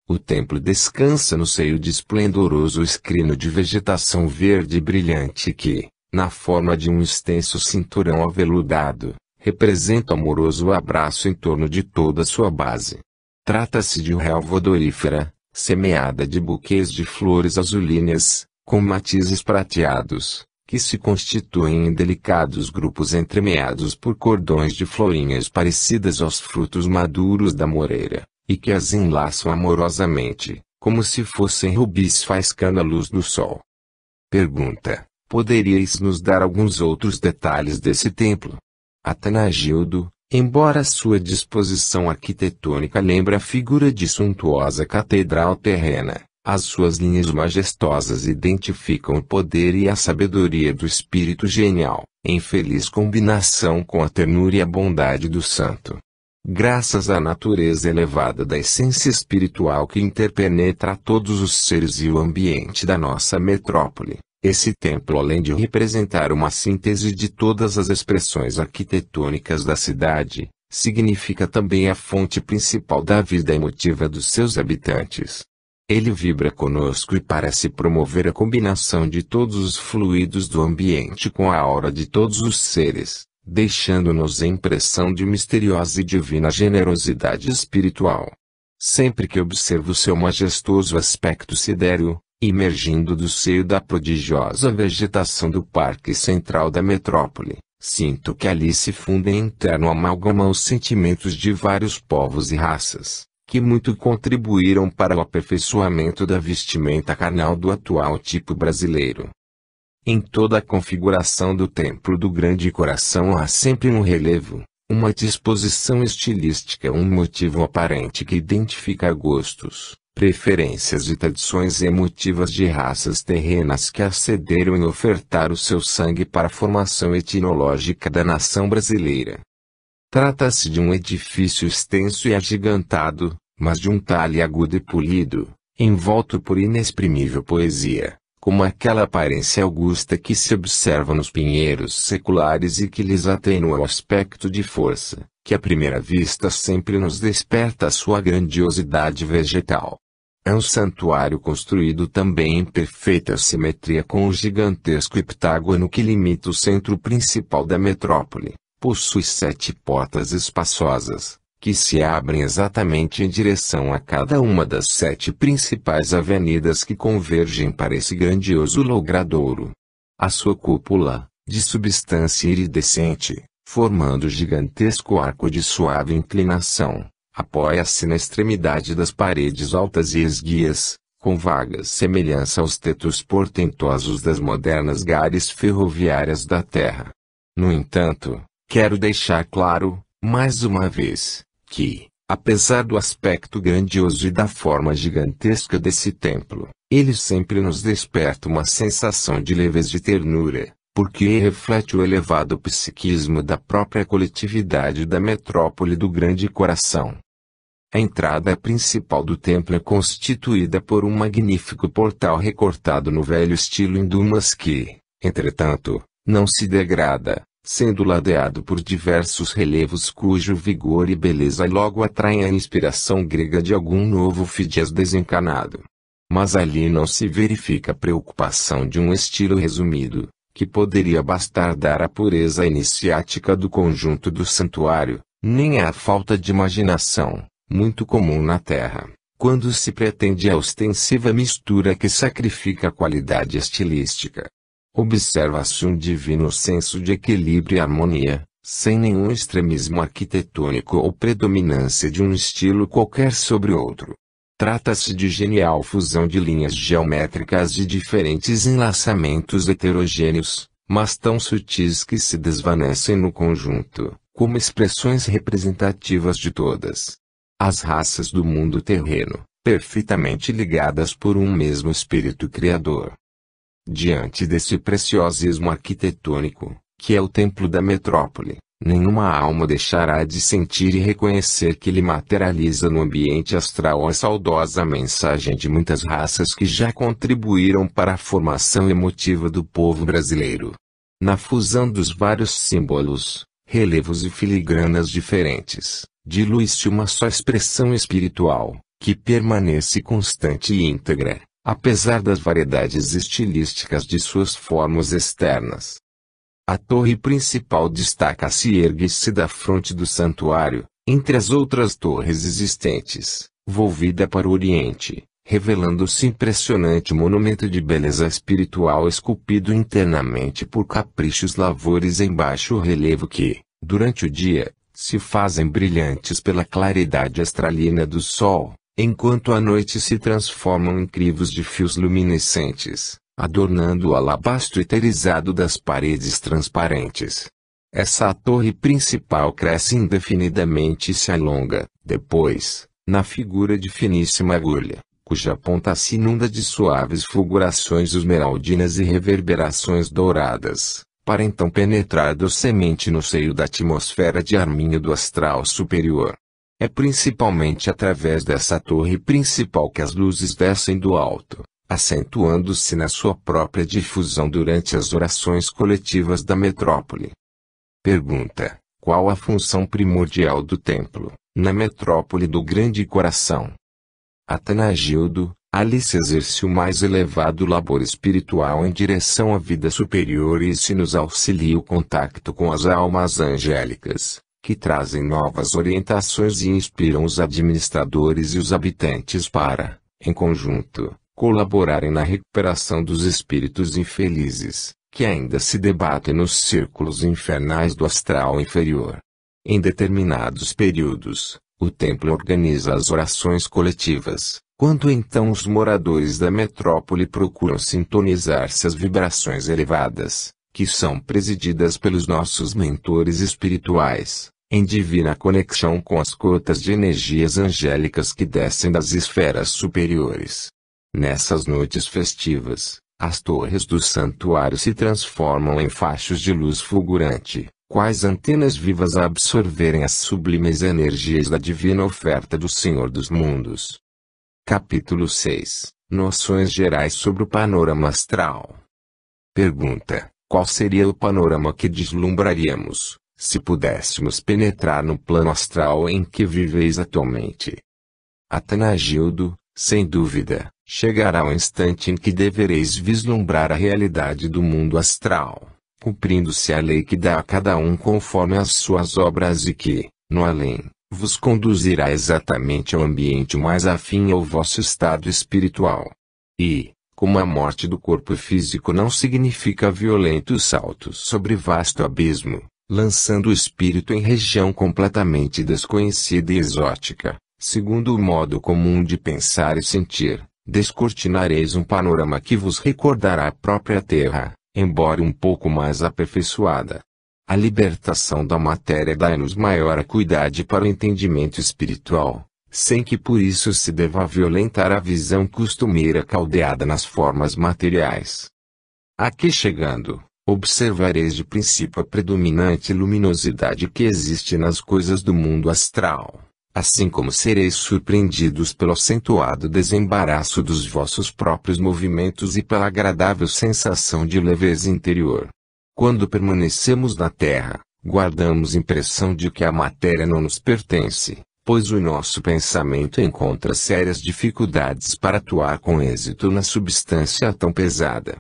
Speaker 1: O templo descansa no seio de esplendoroso escrino de vegetação verde brilhante que, na forma de um extenso cinturão aveludado, representa amoroso abraço em torno de toda sua base. Trata-se de relva odorífera, semeada de buquês de flores azulíneas, com matizes prateados, que se constituem em delicados grupos entremeados por cordões de florinhas parecidas aos frutos maduros da moreira, e que as enlaçam amorosamente, como se fossem rubis faiscando a luz do sol. Pergunta: poderíeis nos dar alguns outros detalhes desse templo? Atanagildo, embora sua disposição arquitetônica lembre a figura de suntuosa catedral terrena, as suas linhas majestosas identificam o poder e a sabedoria do espírito genial, em feliz combinação com a ternura e a bondade do santo. Graças à natureza elevada da essência espiritual que interpenetra todos os seres e o ambiente da nossa metrópole, esse templo, além de representar uma síntese de todas as expressões arquitetônicas da cidade, significa também a fonte principal da vida emotiva dos seus habitantes. Ele vibra conosco e parece promover a combinação de todos os fluidos do ambiente com a aura de todos os seres, deixando-nos a impressão de misteriosa e divina generosidade espiritual. Sempre que observo seu majestoso aspecto sidéreo, emergindo do seio da prodigiosa vegetação do parque central da metrópole, sinto que ali se fundem em interno amálgama os sentimentos de vários povos e raças, que muito contribuíram para o aperfeiçoamento da vestimenta carnal do atual tipo brasileiro. Em toda a configuração do Templo do Grande Coração há sempre um relevo, uma disposição estilística, um motivo aparente que identifica gostos, preferências e tradições emotivas de raças terrenas que acederam em ofertar o seu sangue para a formação etnológica da nação brasileira. Trata-se de um edifício extenso e agigantado, mas de um talhe agudo e polido, envolto por inexprimível poesia, como aquela aparência augusta que se observa nos pinheiros seculares e que lhes atenua o aspecto de força, que à primeira vista sempre nos desperta a sua grandiosidade vegetal. É um santuário construído também em perfeita simetria com o gigantesco heptágono que limita o centro principal da metrópole. Possui 7 portas espaçosas, que se abrem exatamente em direção a cada uma das 7 principais avenidas que convergem para esse grandioso logradouro. A sua cúpula, de substância iridescente, formando gigantesco arco de suave inclinação, Apoia-se na extremidade das paredes altas e esguias, com vaga semelhança aos tetos portentosos das modernas gares ferroviárias da Terra. No entanto, quero deixar claro, mais uma vez, que, apesar do aspecto grandioso e da forma gigantesca desse templo, ele sempre nos desperta uma sensação de leveza e ternura, porque reflete o elevado psiquismo da própria coletividade da metrópole do Grande Coração. A entrada principal do templo é constituída por um magnífico portal recortado no velho estilo hindu, mas que, entretanto, não se degrada, sendo ladeado por diversos relevos cujo vigor e beleza logo atraem a inspiração grega de algum novo Fidias desencanado. Mas ali não se verifica a preocupação de um estilo resumido, que poderia bastar dar a pureza iniciática do conjunto do santuário, nem a falta de imaginação, muito comum na Terra, quando se pretende a ostensiva mistura que sacrifica a qualidade estilística. Observa-se um divino senso de equilíbrio e harmonia, sem nenhum extremismo arquitetônico ou predominância de um estilo qualquer sobre outro. Trata-se de genial fusão de linhas geométricas de diferentes enlaçamentos heterogêneos, mas tão sutis que se desvanecem no conjunto, como expressões representativas de todas as raças do mundo terreno, perfeitamente ligadas por um mesmo espírito criador. Diante desse preciosismo arquitetônico, que é o templo da metrópole, nenhuma alma deixará de sentir e reconhecer que ele materializa no ambiente astral a saudosa mensagem de muitas raças que já contribuíram para a formação emotiva do povo brasileiro. Na fusão dos vários símbolos, relevos e filigranas diferentes, dilui-se uma só expressão espiritual, que permanece constante e íntegra, apesar das variedades estilísticas de suas formas externas. A torre principal destaca-se e ergue-se da fronte do santuário, entre as outras torres existentes, volvida para o oriente, revelando-se impressionante monumento de beleza espiritual esculpido internamente por caprichos lavores em baixo relevo que, durante o dia, se fazem brilhantes pela claridade astralina do sol, enquanto à noite se transformam em crivos de fios luminescentes, adornando o alabastro eterizado das paredes transparentes. Essa torre principal cresce indefinidamente e se alonga, depois, na figura de finíssima agulha, cuja ponta se inunda de suaves fulgurações esmeraldinas e reverberações douradas, para então penetrar docemente no seio da atmosfera de arminho do astral superior. É principalmente através dessa torre principal que as luzes descem do alto, acentuando-se na sua própria difusão durante as orações coletivas da metrópole. Pergunta: qual a função primordial do templo, na metrópole do Grande Coração? Atanagildo: ali se exerce o mais elevado labor espiritual em direção à vida superior e se nos auxilia o contacto com as almas angélicas, que trazem novas orientações e inspiram os administradores e os habitantes para, em conjunto, colaborarem na recuperação dos espíritos infelizes, que ainda se debatem nos círculos infernais do astral inferior. Em determinados períodos, o templo organiza as orações coletivas, quando então os moradores da metrópole procuram sintonizar-se às vibrações elevadas, que são presididas pelos nossos mentores espirituais, em divina conexão com as cotas de energias angélicas que descem das esferas superiores. Nessas noites festivas, as torres do santuário se transformam em fachos de luz fulgurante, quais antenas vivas a absorverem as sublimes energias da divina oferta do Senhor dos Mundos. Capítulo 6 – Noções gerais sobre o panorama astral. Pergunta: qual seria o panorama que deslumbraríamos, se pudéssemos penetrar no plano astral em que viveis atualmente? Atanagildo: sem dúvida, chegará o instante em que devereis vislumbrar a realidade do mundo astral, cumprindo-se a lei que dá a cada um conforme as suas obras e que, no além, vos conduzirá exatamente ao ambiente mais afim ao vosso estado espiritual. E, como a morte do corpo físico não significa violentos saltos sobre vasto abismo, lançando o espírito em região completamente desconhecida e exótica, segundo o modo comum de pensar e sentir, descortinareis um panorama que vos recordará a própria Terra, embora um pouco mais aperfeiçoada. A libertação da matéria dá-nos maior acuidade para o entendimento espiritual, sem que por isso se deva violentar a visão costumeira caldeada nas formas materiais. Aqui chegando, observareis de princípio a predominante luminosidade que existe nas coisas do mundo astral, assim como sereis surpreendidos pelo acentuado desembaraço dos vossos próprios movimentos e pela agradável sensação de leveza interior. Quando permanecemos na Terra, guardamos impressão de que a matéria não nos pertence, pois o nosso pensamento encontra sérias dificuldades para atuar com êxito na substância tão pesada.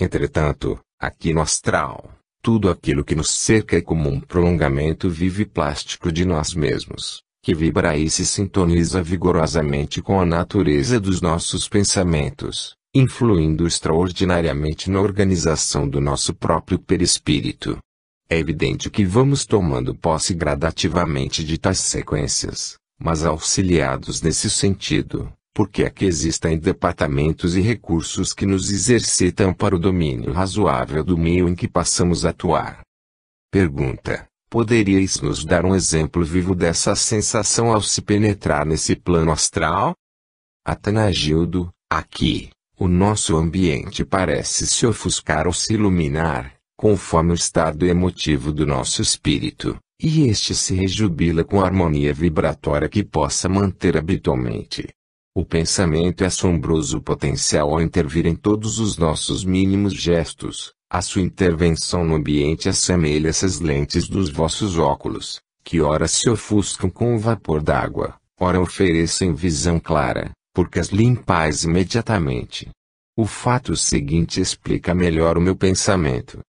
Speaker 1: Entretanto, aqui no astral, tudo aquilo que nos cerca é como um prolongamento vivo e plástico de nós mesmos, que vibra e se sintoniza vigorosamente com a natureza dos nossos pensamentos, influindo extraordinariamente na organização do nosso próprio perispírito. É evidente que vamos tomando posse gradativamente de tais sequências, mas auxiliados nesse sentido, porque aqui existem departamentos e recursos que nos exercitam para o domínio razoável do meio em que passamos a atuar. Pergunta: poderíeis nos dar um exemplo vivo dessa sensação ao se penetrar nesse plano astral? Atanagildo: aqui, o nosso ambiente parece se ofuscar ou se iluminar, conforme o estado emotivo do nosso espírito, e este se rejubila com a harmonia vibratória que possa manter habitualmente. O pensamento é assombroso potencial ao intervir em todos os nossos mínimos gestos. A sua intervenção no ambiente assemelha-se às lentes dos vossos óculos, que ora se ofuscam com o vapor d'água, ora oferecem visão clara, porque as limpais imediatamente. O fato seguinte explica melhor o meu pensamento.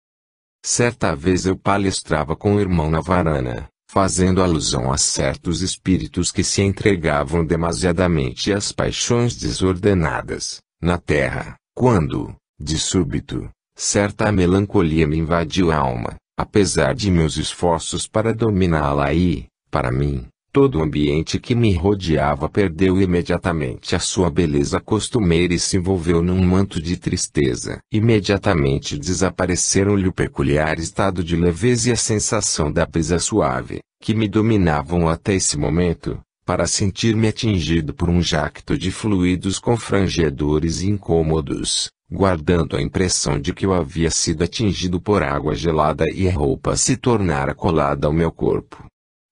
Speaker 1: Certa vez eu palestrava com o irmão na varana, fazendo alusão a certos espíritos que se entregavam demasiadamente às paixões desordenadas, na terra, quando, de súbito, certa melancolia me invadiu a alma, apesar de meus esforços para dominá-la e, para mim, todo o ambiente que me rodeava perdeu imediatamente a sua beleza costumeira e se envolveu num manto de tristeza. Imediatamente desapareceram-lhe o peculiar estado de leveza e a sensação da brisa suave, que me dominavam até esse momento, para sentir-me atingido por um jacto de fluidos confrangedores e incômodos, guardando a impressão de que eu havia sido atingido por água gelada e a roupa se tornara colada ao meu corpo.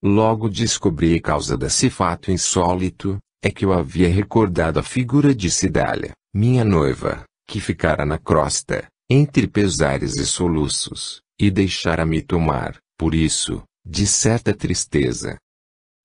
Speaker 1: Logo descobri a causa desse fato insólito, é que eu havia recordado a figura de Cidália, minha noiva, que ficara na crosta, entre pesares e soluços, e deixara-me tomar, por isso, de certa tristeza.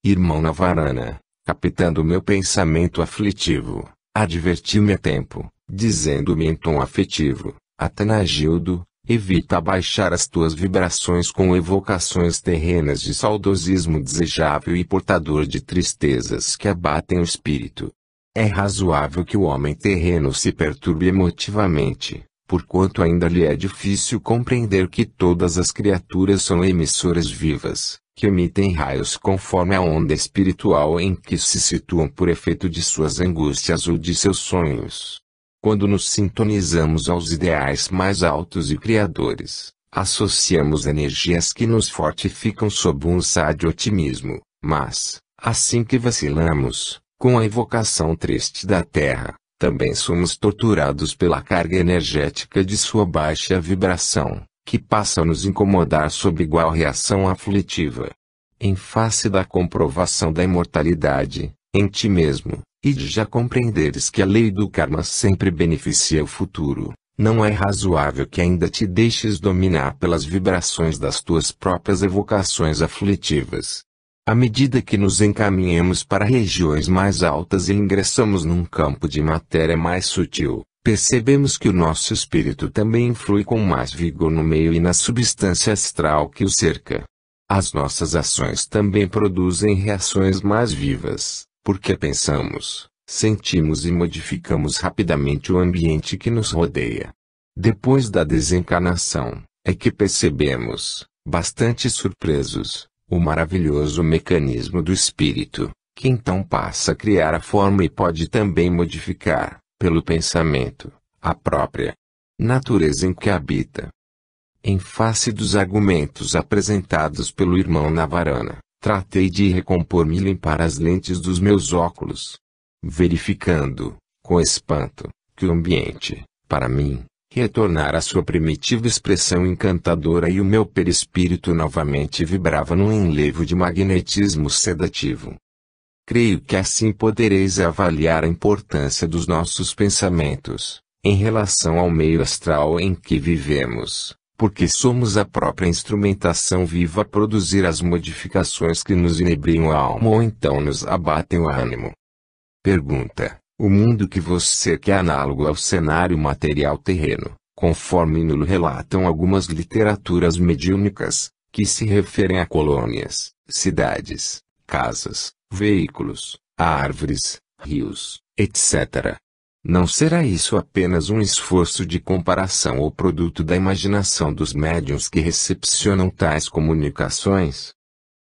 Speaker 1: Irmão na varana, captando meu pensamento aflitivo, advertiu-me a tempo, dizendo-me em tom afetivo: Atanagildo, evita abaixar as tuas vibrações com evocações terrenas de saudosismo desejável e portador de tristezas que abatem o espírito. É razoável que o homem terreno se perturbe emotivamente, porquanto ainda lhe é difícil compreender que todas as criaturas são emissoras vivas, que emitem raios conforme a onda espiritual em que se situam por efeito de suas angústias ou de seus sonhos. Quando nos sintonizamos aos ideais mais altos e criadores, associamos energias que nos fortificam sob um sádio otimismo, mas, assim que vacilamos, com a evocação triste da Terra, também somos torturados pela carga energética de sua baixa vibração, que passa a nos incomodar sob igual reação aflitiva. Em face da comprovação da imortalidade, em ti mesmo, e de já compreenderes que a lei do karma sempre beneficia o futuro, não é razoável que ainda te deixes dominar pelas vibrações das tuas próprias evocações aflitivas. À medida que nos encaminhamos para regiões mais altas e ingressamos num campo de matéria mais sutil, percebemos que o nosso espírito também influi com mais vigor no meio e na substância astral que o cerca. As nossas ações também produzem reações mais vivas, porque pensamos, sentimos e modificamos rapidamente o ambiente que nos rodeia. Depois da desencarnação, é que percebemos, bastante surpresos, o maravilhoso mecanismo do espírito, que então passa a criar a forma e pode também modificar, pelo pensamento, a própria natureza em que habita. Em face dos argumentos apresentados pelo irmão Navarana, tratei de recompor-me e limpar as lentes dos meus óculos, verificando, com espanto, que o ambiente, para mim, retornara à sua primitiva expressão encantadora e o meu perispírito novamente vibrava num enlevo de magnetismo sedativo. Creio que assim podereis avaliar a importância dos nossos pensamentos, em relação ao meio astral em que vivemos, porque somos a própria instrumentação viva a produzir as modificações que nos inebriam a alma ou então nos abatem o ânimo. Pergunta: o mundo que você quer é análogo ao cenário material terreno, conforme nos relatam algumas literaturas mediúnicas, que se referem a colônias, cidades, casas, veículos, árvores, rios, etc. Não será isso apenas um esforço de comparação ou produto da imaginação dos médiuns que recepcionam tais comunicações?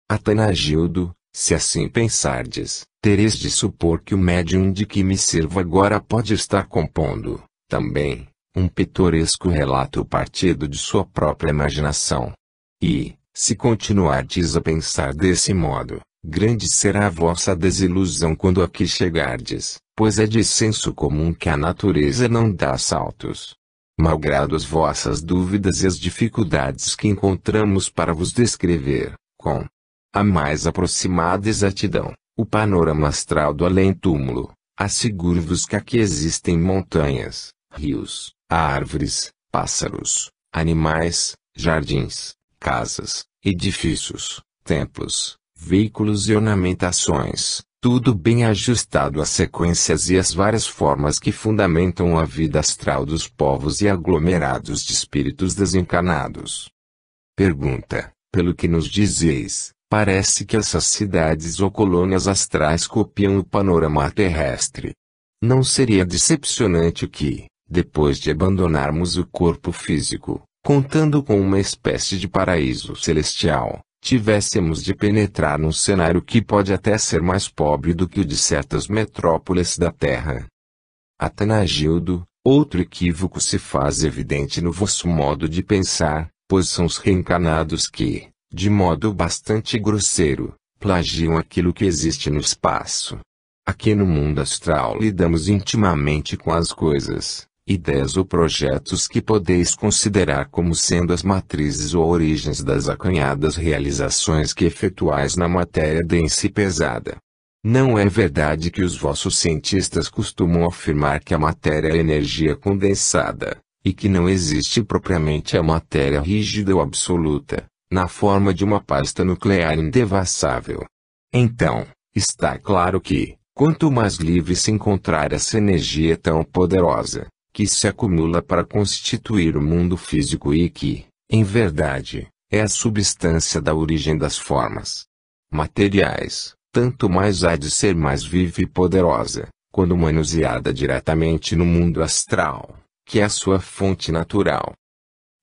Speaker 1: Atanagildo, se assim pensardes, tereis de supor que o médium de que me servo agora pode estar compondo, também, um pitoresco relato partido de sua própria imaginação. E, se continuardes a pensar desse modo, grande será a vossa desilusão quando aqui chegardes, pois é de senso comum que a natureza não dá saltos. Malgrado as vossas dúvidas e as dificuldades que encontramos para vos descrever, com a mais aproximada exatidão, o panorama astral do além-túmulo, asseguro-vos que aqui existem montanhas, rios, árvores, pássaros, animais, jardins, casas, edifícios, templos, veículos e ornamentações, tudo bem ajustado às sequências e às várias formas que fundamentam a vida astral dos povos e aglomerados de espíritos desencarnados. Pergunta: pelo que nos dizeis, parece que essas cidades ou colônias astrais copiam o panorama terrestre. Não seria decepcionante que, depois de abandonarmos o corpo físico, contando com uma espécie de paraíso celestial, tivéssemos de penetrar num cenário que pode até ser mais pobre do que o de certas metrópoles da Terra? Atanagildo, outro equívoco se faz evidente no vosso modo de pensar, pois são os reencarnados que, de modo bastante grosseiro, plagiam aquilo que existe no espaço. Aqui no mundo astral lidamos intimamente com as coisas, ideias ou projetos que podeis considerar como sendo as matrizes ou origens das acanhadas realizações que efetuais na matéria densa e pesada. Não é verdade que os vossos cientistas costumam afirmar que a matéria é energia condensada, e que não existe propriamente a matéria rígida ou absoluta, na forma de uma pasta nuclear indevassável. Então, está claro que, quanto mais livre se encontrar essa energia tão poderosa, que se acumula para constituir o mundo físico e que, em verdade, é a substância da origem das formas materiais, tanto mais há de ser mais viva e poderosa, quando manuseada diretamente no mundo astral, que é a sua fonte natural.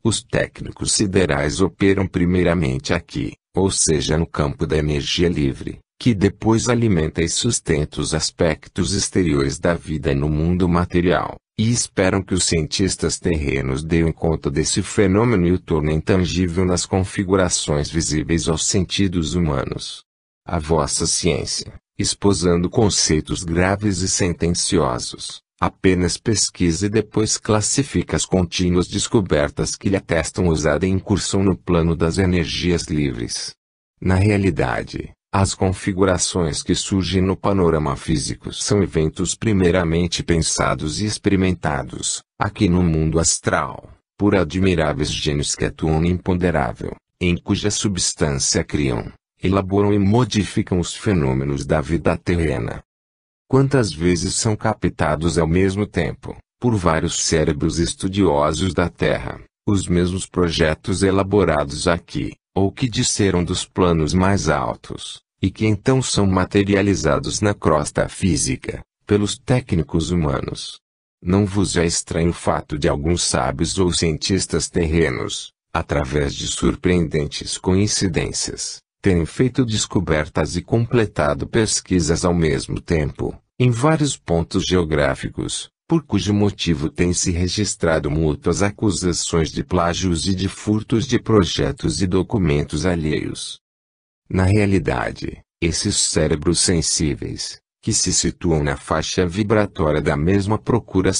Speaker 1: Os técnicos siderais operam primeiramente aqui, ou seja no campo da energia livre, que depois alimenta e sustenta os aspectos exteriores da vida no mundo material, e esperam que os cientistas terrenos deem conta desse fenômeno e o tornem tangível nas configurações visíveis aos sentidos humanos. A vossa ciência, esposando conceitos graves e sentenciosos, apenas pesquisa e depois classifica as contínuas descobertas que lhe atestam ousada incursão no plano das energias livres. Na realidade, as configurações que surgem no panorama físico são eventos primeiramente pensados e experimentados, aqui no mundo astral, por admiráveis gênios que atuam no imponderável, em cuja substância criam, elaboram e modificam os fenômenos da vida terrena. Quantas vezes são captados ao mesmo tempo, por vários cérebros estudiosos da Terra, os mesmos projetos elaborados aqui, ou que disseram dos planos mais altos, e que então são materializados na crosta física, pelos técnicos humanos. Não vos é estranho o fato de alguns sábios ou cientistas terrenos, através de surpreendentes coincidências, terem feito descobertas e completado pesquisas ao mesmo tempo, em vários pontos geográficos, por cujo motivo têm se registrado mútuas acusações de plágios e de furtos de projetos e documentos alheios. Na realidade, esses cérebros sensíveis, que se situam na faixa vibratória da mesma procura